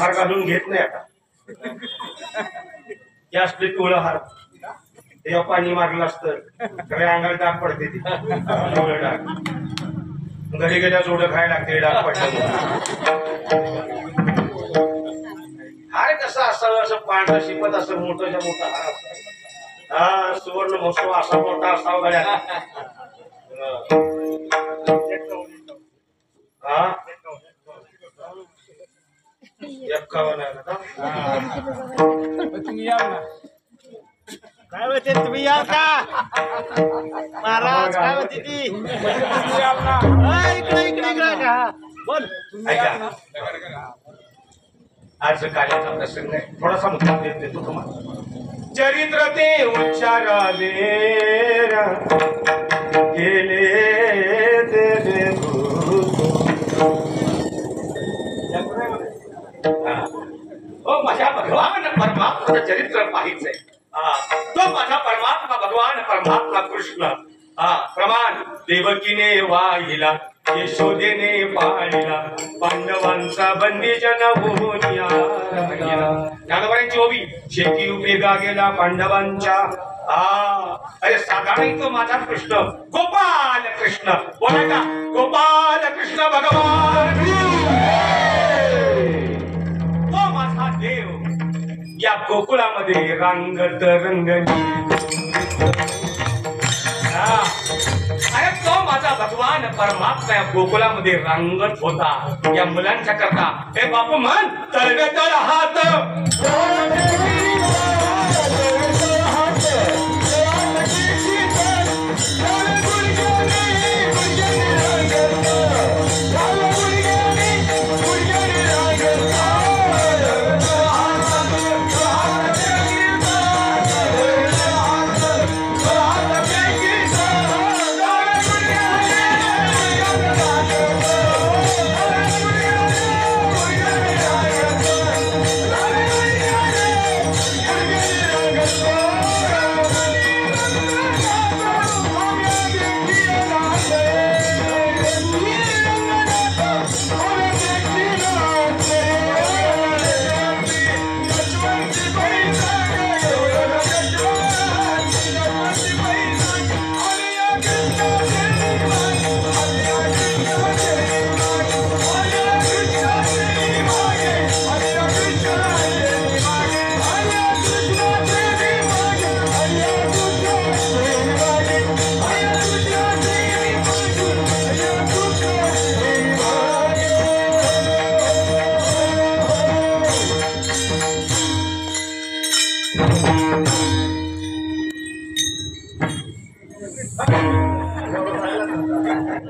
हार घालून घेत नाही आता या असले पिवळं हार तेव्हा पाणी मारलं असतं सगळ्या अंगाला डाग पडते ती पिवळं डाग घरी गेल्या जोडं खायला लागते डाग पडलं हार कसं असावं असं पांढरा शिपत असं मोठाच्या मोठा हार असावा हा सुवर्ण महोत्सव असा मोठा असावा गड्या हा 51 आहे का तुम्ही या ना काय होते तुम्ही याल का महाराज काय होती ती तुम्ही या ना इकडे इकडे इकडे का बोल ऐका आज कार्याचा प्रसंग आहे थोडासा मुद्दा देतो तुम्हाला चरित्र ते उच्चारावे गेले देवे हो माझ्या भगवान परमात्मा चरित्र पाहिजे तो माझा परमात्मा भगवान परमात्मा कृष्ण प्रमाण देवकीने वाहिला यशोदेने पाळिला पांडवांचा बंदीजन होऊन ज्ञानवरांची ओवी शेती उपेगा गेला पांडवांच्या अरे साधा नाही तो माझा कृष्ण, गोपाल कृष्ण. बोला का गोपाल कृष्ण भगवान, तो माझा देव या गोकुळामध्ये रांगत रंगली. अरे तो माझा भगवान परमात्मा या गोकुळामध्ये रांगत होता या मुलांच्या करता. हे बापू म्हण तळवे तळ हात,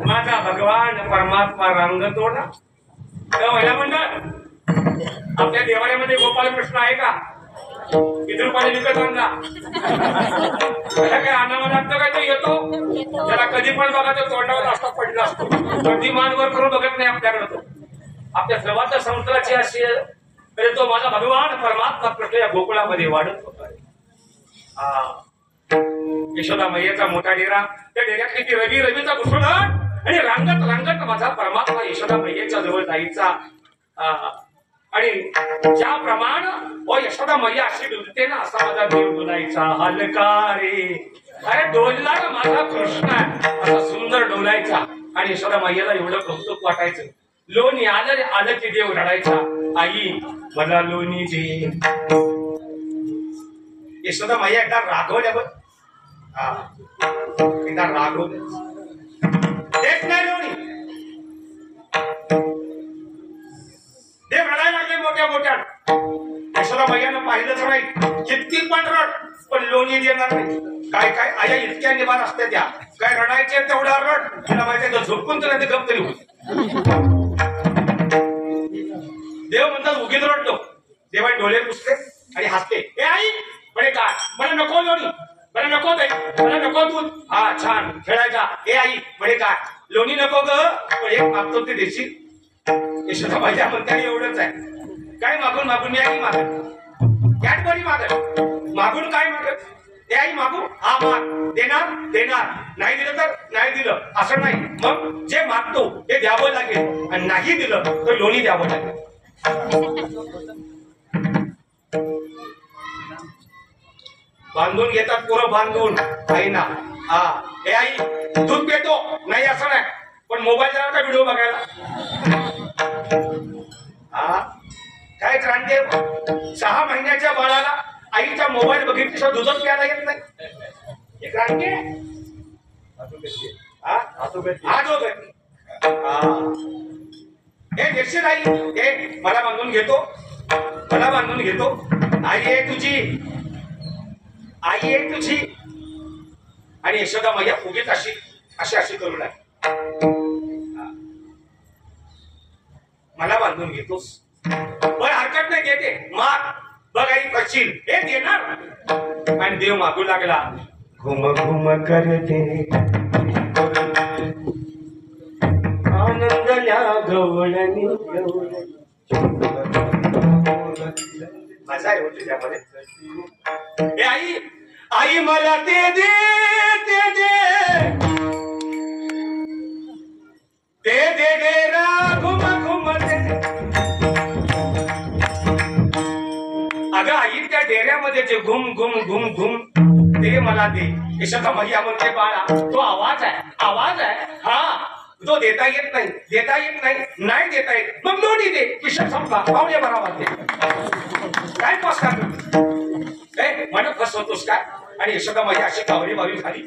माझा भगवान परमात्मा रांगतो ना. तर महिला मंडळ, आपल्या देवालयामध्ये गोपाल कृष्ण आहे का? किती रुपयाला विकत आणला? त्याला काय अनावर लागतं काय? तो येतो त्याला कधी पण बघा तो तोंडावर असता पडला असतो, कधी मानवर करून बघत नाही आपल्याकडे. तो आपल्या सर्वांच्या संसाराची अशी तरी तो माझा भगवान परमात्मा कृष्ण या गोकुळामध्ये वाढत होता. यशोदा मैयाचा मोठा डेरा, त्या डेऱ्यातली ती रवी रवीचा घुसळण आणि रांगत रांगत माझा परमात्मा यशोदा मैयाच्या जवळ जायचा. आणि ज्याप्रमाणे ओ यशोदा मैया अशी डुलते ना असा माझा देव डोलायचा. हलका रे, अरे डोलला ना माझा कृष्ण असा सुंदर डोलायचा. आणि यशोदा मैयाला एवढं कौतुक वाटायचं. लोणी आलं आलं की देव रडायचा, आई मला लोणी दे. यशोदा मैया एकदा रागवल्या बघ, एकदा रागवल्या देत नाही लोणी. देव रडायला लागले मोठ्या मोठ्या. यशोदा मैयानं पाहिलंच नाही, किती पण रड पण लोणी देणार नाही. काय काय आया इतक्या निभार असते त्या, काय रडायचे तेवढा रड. तुला माहिती आहे झोपून तर गप तरी होती. देव म्हणतात उगीच रडतो. देवाने डोळे पुसते आणि हसते. हे आई म्हणे काय, मला नको लोणी, मला नको दे, मला नको दूध. हा छान खेळायचा. हे आई म्हणे काय, लोणी नको ग, पण एक मागतो ते देशील. यशोदा माझ्या म्हणते एवढंच आहे. काय मागून मागून मी आई मागत, कॅडबरी मागत, मागून काय मागत. हे आई मागू, हा माग, देणार देणार, नाही दिलं तर नाही दिलं असं नाही. मग जे मागतो ते द्यावं लागेल आणि नाही दिलं तर लोणी द्यावं लागेल. बांधून घेतात पोरं बांधून आईना. हा हे आई दूध पितो नाही असं नाही, पण मोबाईल जरा का व्हिडिओ बघायला. हा काय क्रांती आहे. 6 महिन्याच्या बाळाला आईचा मोबाईल बघितल्याशिवाय दूधच प्यायला येत नाही. हे क्रांती आहे. हे देशील आई, हे मला बांधून घेतो, मला बांधून घेतो. आई आहे तुझी, आई आहे तुझी. आणि यशोदा मैया उगीच अशी अशी अशी करू लागली. मला बांधून घेतोस, पण हरकत नाही देते. माग बघ आई पशील, हे देणार. आणि देव मागू लागला. घुम घुम करते आनंदल्या गवळणी मजा आहे होती त्यामध्ये. हे आई, आई मला ते दे ते दे ते दे डेरा घुम घुम दे. अगं आई त्या डेऱ्यामध्ये जे घुम घुम घुम घुम ते मला दे. यशोदा मैया म्हणते बाळा तो आवाज आहे हा जो देता येत नाही नाही देता येत मग लोणी दे. विषय संपला. पाहुणे बराबर दे. काय पास काय म्हणत फसवतोस काय. आणि यशोदा मैया अशी कावरी बावरी झाली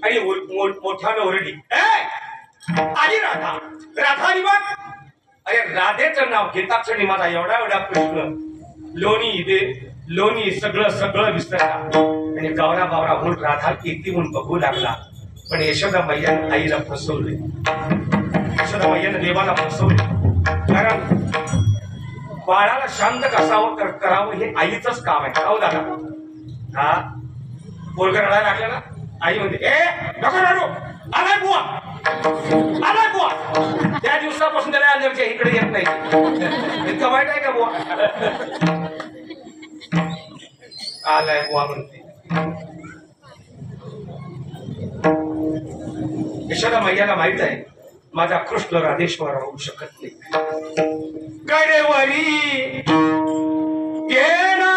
आणि मोठ्यानं ओरडली आली राधा आली बघ. अरे राधेचं नाव घेताक्षणी माझा एवढा प्रश्न लोणी सगळं विसरला आणि गावरा म्हणून राधा किती म्हणून बघू लागला. पण यशोदा मैयानं आईला फसवले. यशोदा मैयानं देवाला फसवले. कारण बाळाला शांत कसावं करावं हे आईचंच काम आहे. हो दादा हा पोरग रडायला लागला ना आई म्हणते ए नको रडू आलाय बुवा. त्या दिवसापासून त्याला अलर्जी इकडे येत नाही. इतकं वाईट आहे का बुवा. आलाय बुवा म्हणते. यशोदा मैयाला माहित आहे माझा कृष्ण राधेश्वर राहू शकत नाही. कडेवरी गेला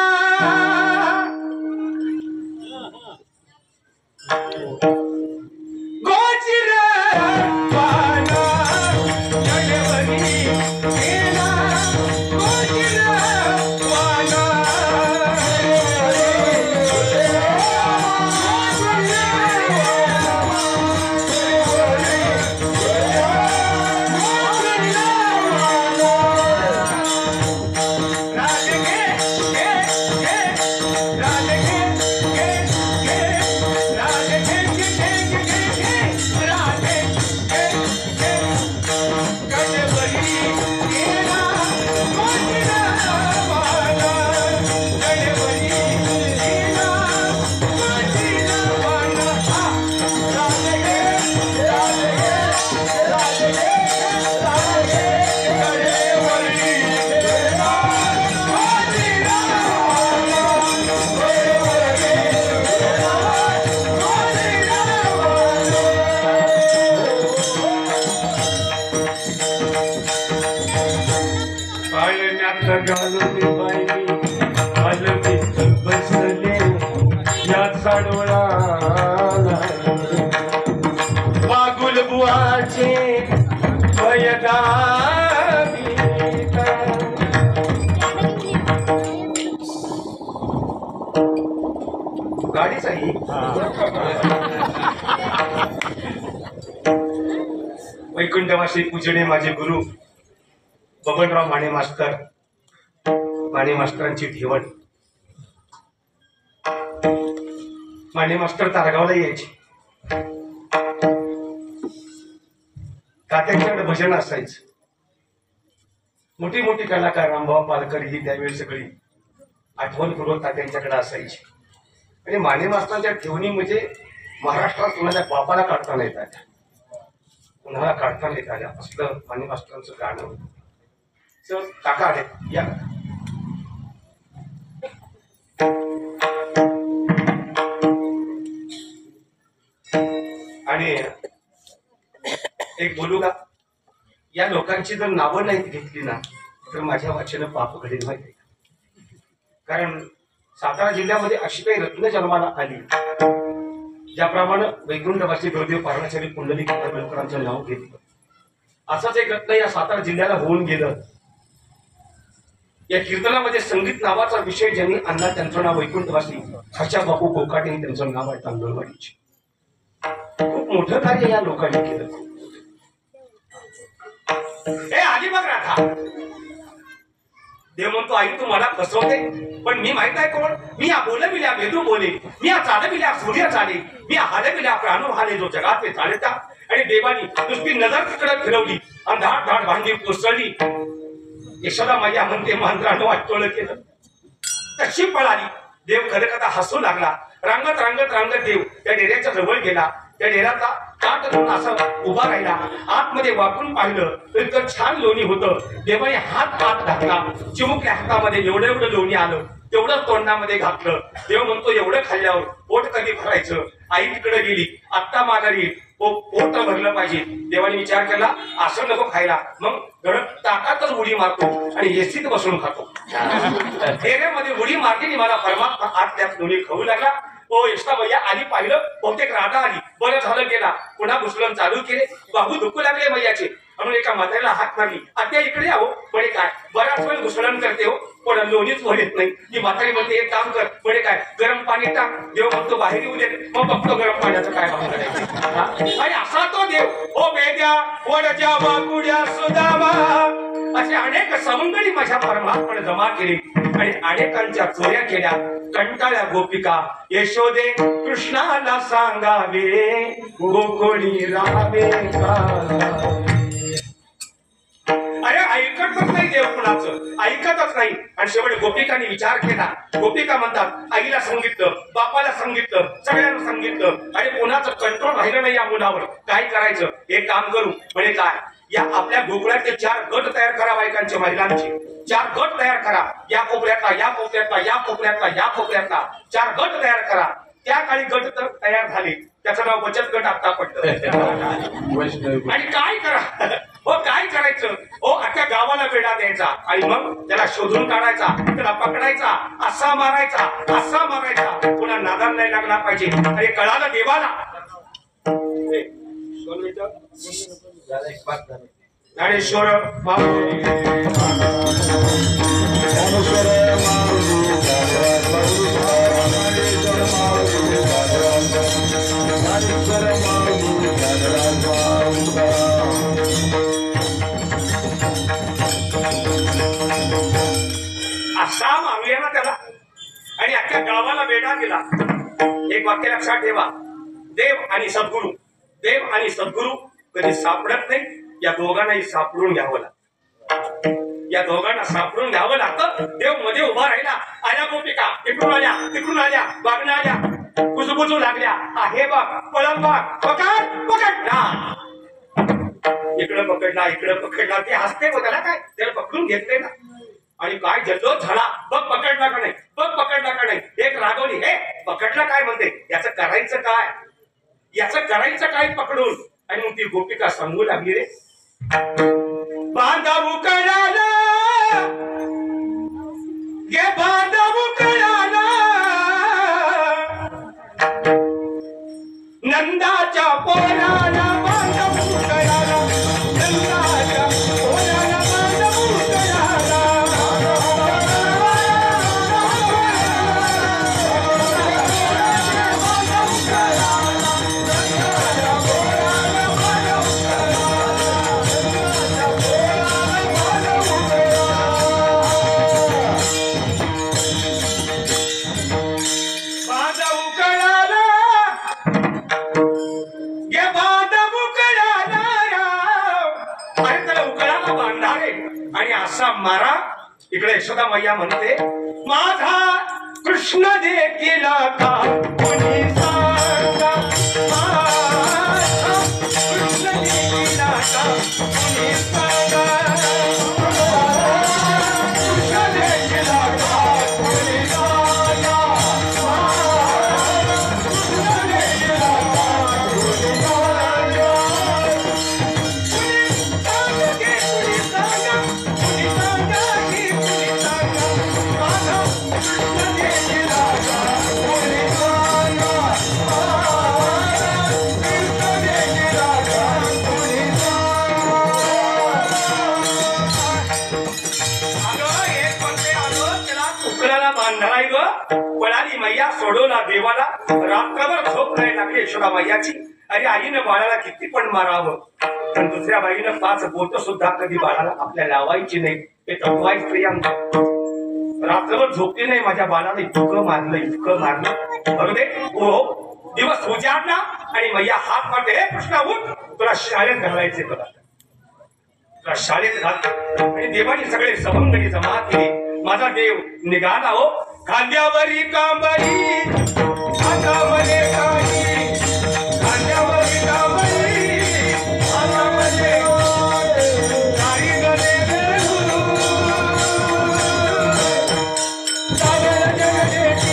बसले या साडोळा बागुल बुवाचे गाडीच आहे. वैकुंठवासी पूजने माझे गुरु बबनराव माने मास्टरांची ठेवण. माने मास्टर तारगावला यायचे. तात्यांच्याकडे भजन असायचं. मोठी कलाकार रामभाऊ पालकर ही त्यावेळी सगळी आठवणपूर्वक तात्यांच्याकडे असायची. आणि माने मास्तरांच्या ठेवणी म्हणजे महाराष्ट्रात कुणाच्या बापाला काढता नाही आल्या, कुणाला काढता नाही आल्या असलं माने मास्तरांचं गाणं होतं. काका आहेत या. आणि एक बोलू का, या लोकांची जर नावं नाही घेतली ना तर माझ्या वाचन पाप घडेल माहिती. कारण सातारा जिल्ह्यामध्ये अशी काही रत्न जन्माला आली ज्याप्रमाणे वैकुंठवासी गुरुदेव पारणाचार्य पुंडलिक तळवलकरांचं नाव घेतलं. असंच एक रत्न या सातारा जिल्ह्याला होऊन गेलं. या कीर्तनामध्ये संगीत नावाचा विषय ज्यांनी आणला त्यांचं नाव वैकुंठवासी खाच्या बापू कोकाटे त्यांचं नाव आहे तांदूळवाडीचे. खूप मोठं कार्य या लोकांनी केलं. हे आली बघ राधा. देव म्हणतो आई तू मला फसवते पण मी माहित आहे कोण. मी या बोलविल्या वेदू बोले, मी या चालविल्या सूर्य चाले, मी या हालविल्या प्राणू हाले जो जगात ते चालता. आणि देवानी नुसती नजर तिकडे फिरवली आणि धाड धाड भांडी कोसळली. यशोदा मैया म्हणते मंत्रानं वाटोळ केलं. तशी पळाली. देव खरं हसू लागला. रांगत देव त्या डेऱ्याच्या जवळ गेला. त्या डेऱ्याचा काट धरून असं उभा राहिला. आतमध्ये वाकून पाहिलं तर इतकं छान लोणी होतं. देवाने हात घातला. चिमुकल्या हातामध्ये एवढं लोणी आलं. तेवढं तोंडामध्ये घातलं. देव म्हणतो एवढं खाल्ल्यावर पोट कधी भरायचं. आई तिकडे गेली. आत्ता माघारी पोट भरलं पाहिजे. देवाने विचार केला असं नको खायला. मग घडत ताकातच उडी मारतो आणि एसीत बसून खातो. डेऱ्यामध्ये उडी मारली मला परमात्मा आत त्यात लोणी खाऊ लागला. ओ यशता भैया आली पाहिलं बहुतेक राधा आली बरं झालं गेला पुन्हा घुसळण चालू केले बाहू दुखू लागले मैयाचे म्हणून एका म्हाताऱ्याला हात मारली आत्या इकडे यावं म्हणे काय बराच वेळ घुसळण करते हो पण लोणीच वळत नाही ती म्हातारी म्हणते एक काम कर म्हणे काय गरम पाणी टाक देव म्हणतो बाहेर येऊ दे मग बघतो गरम पाण्याचं काय भाव करायचं आणि असा तो देव ओ वेद्या वडच्या बाकुड्या सुदामा असे अनेक सवंगडी माझ्या परमात्म्याने जमा केली आणि अनेकांच्या चोऱ्या केल्या कंटाळ्या गोपिका यशोदे कृष्णाला सांगावे गोकुळी राहावे अरे ऐकतच नाही देव कुणाचं ऐकतच नाही आणि शेवटी गोपिकांनी विचार केला गोपिका म्हणतात आईला सांगितलं बापाला सांगितलं सगळ्यांना सांगितलं आणि कोणाचं कंट्रोल राहिलं नाही या मुलावर काय करायचं हे काम करू म्हणजे काय या आपल्या गोकुळातले 4 गट तयार करा बायकांचे महिलांचे 4 गट तयार करा या कोपऱ्यातला या कोपऱ्यातला या कोपऱ्यातला या कोपऱ्यातला 4 गट तयार करा त्या काळी गट तर तयार झाले त्याचं नाव बचत गट आता पडलं आणि काय करा हो काय करायचं हो अख्ख्या गावाला वेढा द्यायचा आणि मग त्याला शोधून काढायचा त्याला पकडायचा असा मारायचा पुन्हा नादाला नाही लागला पाहिजे अरे कळालं देवाला ज्ञानेश्वर असा मारूया ना त्याला आणि अख्ख्या गावाला वेढा दिला एक वाक्य लक्षात ठेवा देव आणि सद्गुरू कधी सापडत नाही या दोघांनाही सापडून घ्यावं लागतं या दोघांना सापडून घ्यावं लागतं देव मध्ये उभा राहिला आल्या गोपिका इकडून आल्या तिकडून आल्या बागण्या आल्या कुजबुजू लागल्या आहे बघ पळत बघ पकड ना इकडं पकडला ते हसते बघ त्याला काय त्याला पकडून घेतले ना आणि काय जल्लोष झाला बघ पकडला का नाही एक रागवली हे पकडला काय म्हणते याचं करायचं काय पकडून आणि मग ती गोपिका सांगू लागली रे बांधावू कळाला गे बांधावू कळाला नंदाच्या पोराला बांधावू कळाला नंदाच्या पोराला बांधावू कळाला मारा इकडे यशोदा मैया म्हणते माझा कृष्ण देखील का कोणी सांगा माझा कृष्ण देखील का कोणी सांगा कृष्ण देखील का कोणी सांगा कृष्ण देखील का कोणी सांगा पळाली मैया सोडवला देवाला रात्रभर झोप नाही लागली यशोदा मैयाची अरे आईनं बाळाला किती पण मारावं पण दुसऱ्या बाईनं 5 बोट सुद्धा कधी बाळाला आपल्या लावायची नाही हे तत्वाई स्त्रियांचं रात्रभर झोपली नाही माझ्या बाळाला इतकं मारलं बरोबर दे हो दिवस उजाडला आणि मैया हात मारते हे कृष्णा उठ तुला शाळेत घालायचे तुला शाळेत घालते आणि देवाने सगळे सवंगडी जमा केली माझा देव निघाला हो खांद्यावरी कांबरी हातामध्ये काही खांद्यावरी कांबरी हातामध्ये काही गले गुरु सागर जगदेती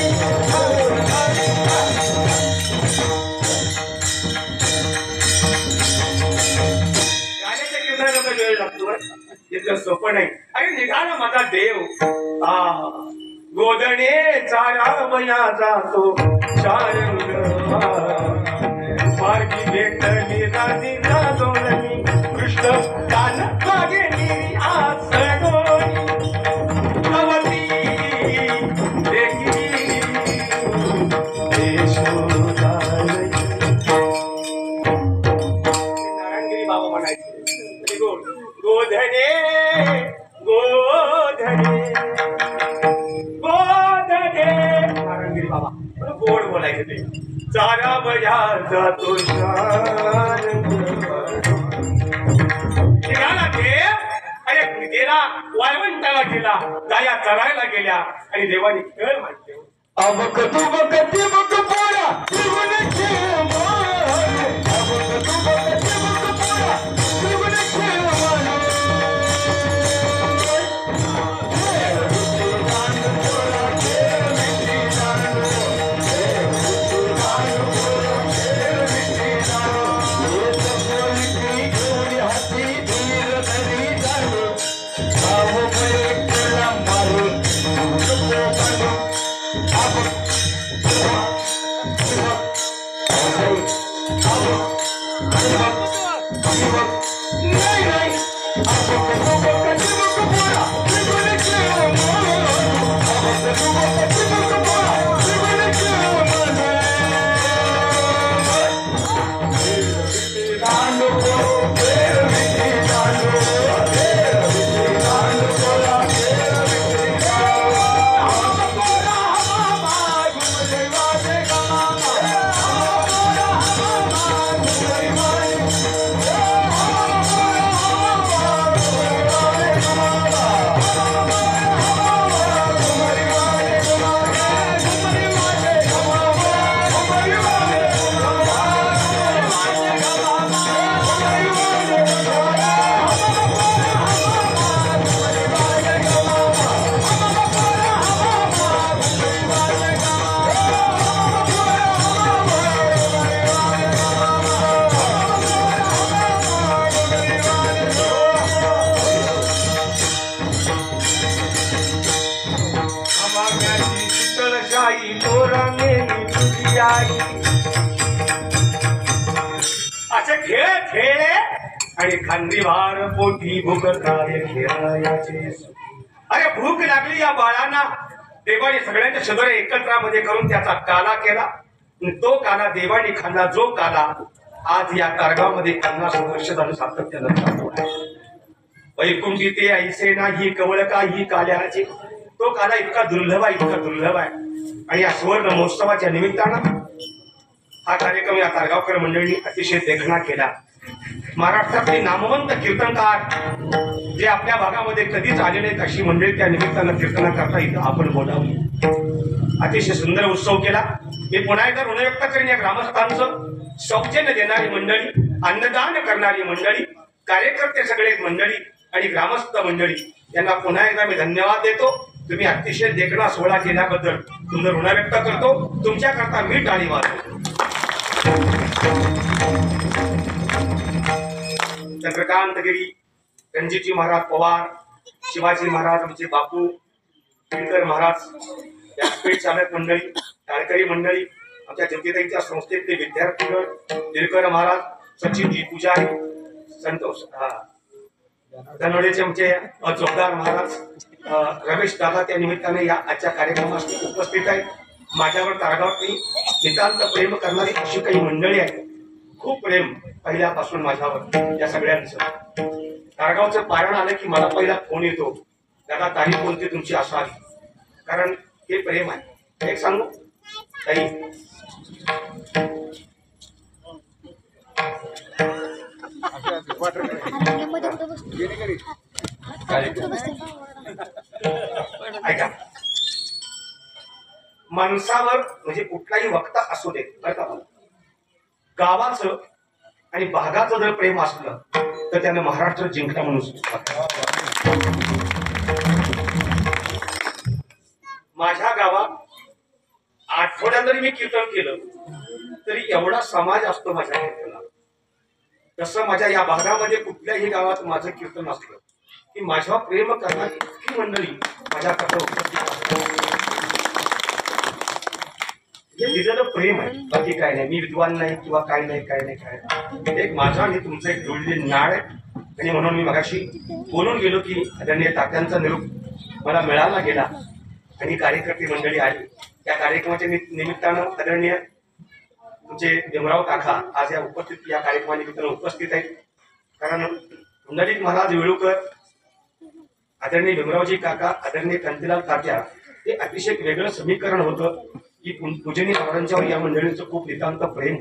गाण्याच्या कीर्तनाला वेळ लागतो इतकं सोपं नाही अरे निघाला माझा देव गोदणे चाराव वया जातो शारंग मार्गी भेटली राधीचा जोडणी कृष्ण कान मागे आसडोनी भवती देखी नारायणगिरी बाबा म्हणायचे गोधने गोधने गोधने नारायणगिरी बाबा गोड बोलायचे ते चारा बजा जातो निघाला ते अरे गेला वाळवंटाला गेला गाया चरायला गेल्या आणि देवाने खेळ मांडले अबक तुबक तिबक पोरा जीवनाचे मान अबक तुबक तिबक पोरा जीवनाचे मान असे खेळ खेळले आणि खांदी भार पोटी भूक काय खेळायचे अरे भूक लागली या बाळांना देवाने सगळ्यांच्या शरीर एकत्रामध्ये करून त्याचा काला केला तो काला देवाने खाल्ला जो काला आज या तारगामध्ये 50 वर्ष झालं सातत्यानं चालू आहे वैकुंठी ते ऐसे नाही कवळ काही काल्याचे तो काला इतका दुर्लभ आहे आणि या सुवर्ण महोत्सवाच्या निमित्तानं हा कार्यक्रम या तारगावकर मंडळींनी अतिशय देखणा केला महाराष्ट्रातले नामवंत कीर्तनकार जे आपल्या भागामध्ये कधीच आले नाहीत अशी मंडळी त्या निमित्तानं कीर्तन करता इथं आपण बोलावली अतिशय सुंदर उत्सव केला मी पुन्हा एकदा ऋण व्यक्त करेन या ग्रामस्थांचं सौजन्य देणारी मंडळी अन्नदान करणारी मंडळी कार्यकर्ते सगळे मंडळी आणि ग्रामस्थ मंडळी यांना पुन्हा एकदा मी धन्यवाद देतो तुम्ही अतिशय देखणा सोहळा केल्याबद्दल तुमचं ऋण व्यक्त करतो तुमच्याकरता मी टाळी वाजवतो चंद्रकांतगिरी रणजितजी महाराज पवार शिवाजी महाराज आमचे बापू केळकर महाराज व्यासपीठ चालक मंडळी टाळकरी मंडळी आमच्या ज्योतिताईंच्या संस्थेतले विद्यार्थीगण केळकर महाराज सचिनजी पुजारी संतोष धनवडेचे आमचे जोगदार महाराज रमेश दादा त्या निमित्ताने या आजच्या कार्यक्रमास उपस्थित आहेत माझ्यावर तारगावरती नितांत प्रेम करणारी अशी काही मंडळी आहेत खूप प्रेम पहिल्यापासून माझ्यावर या सगळ्यांचं तारगावचं पारण आलं की मला पहिला फोन येतो दादा तारीख कोणती तुमची असावी कारण हे प्रेम आहे एक सांगू ताई ऐका माणसावर म्हणजे कुठलाही वक्ता असू दे बरं का गावाचं आणि भागाचं जर प्रेम असलं तर त्यानं महाराष्ट्र जिंकला म्हणून माझ्या गावात आठवड्यात जरी मी कीर्तन केलं तरी एवढा समाज असतो माझ्या कीर्तनात तसं माझ्या या भागामध्ये कुठल्याही गावात माझं कीर्तन असलं की माझ्यावर प्रेम करणारी इतकी मंडळी माझ्याकडे उपस्थित असतात हे दिलेलं प्रेम आहे, बाकी काय नाही. मी विद्वान नाही किंवा काय नाही. एक माझा आणि तुमचं एक जोडलेली नाळ आहे. आणि म्हणून मी मगाशी बोलून गेलो की आदरणीय तात्यांचा निरोप मला मिळाला गेला आणि कार्यकर्ते मंडळी आली. त्या कार्यक्रमाच्या निमित्तानं आदरणीय तुमचे भीमराव काका आज या कार्यक्रमानिमित्तानं उपस्थित आहेत. कारण पुंडलिक महाराज वेळुकर, आदरणीय भीमरावजी काका, आदरणीय कांतीलाल तात्या, हे अतिशय वेगळं समीकरण होतं की पूजनीय महाराजांच्यावर या मंडळींचं खूप नितांत प्रेम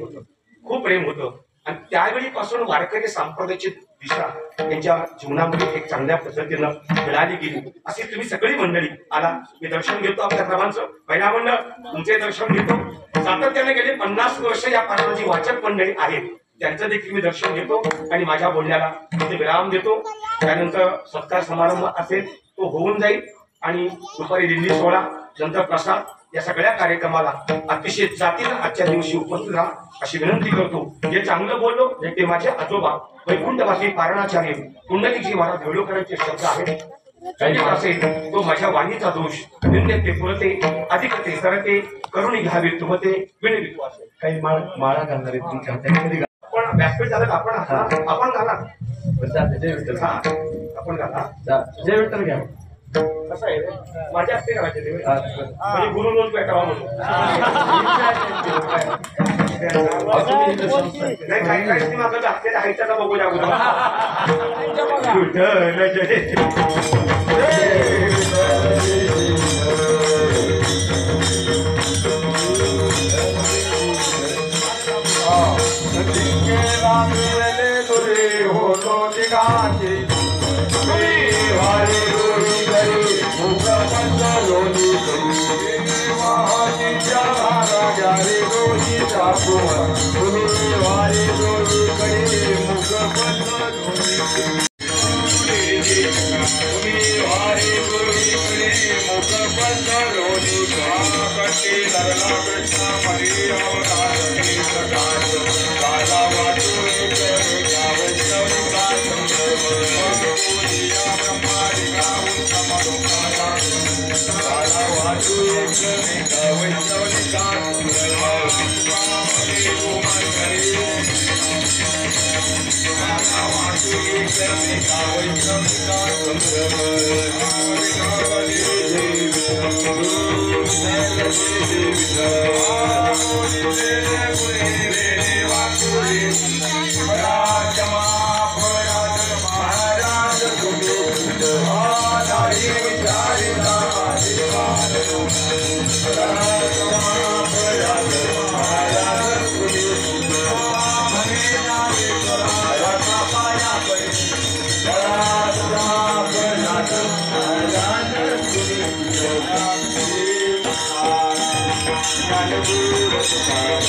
होतं. आणि त्यावेळीपासून वारकरी संप्रदायाची दिशा त्यांच्या जीवनामध्ये एक चांगल्या पद्धतीनं मिळाली गेली. अशी तुम्ही सगळी मंडळी आला. मी दर्शन घेतो आपल्या सर्वांचं. महिला मंडळ तुमचे दर्शन घेतो. सातत्याने गेले 50 वर्ष या पारायणाची वाचक मंडळी आहेत, त्यांचं देखील मी दर्शन घेतो आणि माझ्या बोलण्याला तिथे विराम देतो. त्यानंतर सत्कार समारंभ असेल तो होऊन जाईल आणि दुपारी दिंडी सोहळा, नंतर प्रसाद, या सगळ्या कार्यक्रमाला अतिशय जातीनं आजच्या दिवशी उपस्थित राहा अशी विनंती करतो. जे चांगलं बोललो ते माझे आजोबा वैकुंठवासी पारणाचार्य पुंडलिकजी महाराज वेळुकरांचे शब्द आहेत. असेल तो माझ्या वाणीचा दोष, निंदते पुरते अधिकते सरते करुणी घ्यावे तुमते विनवितो असेल. काही माळा घालणारे तुमच्या हाताने आपण व्यासपीठ झालं आपण घाला. जय विठ्ठल. हा आपण घाला. जय विठ्ठल घ्या. कसं आहे माझ्या हस्ते करायचे ते म्हणजे गुरु रोज भेटावा म्हणून. नाही काही माझं हस्ते राहायचं बघूया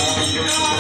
Hallelujah.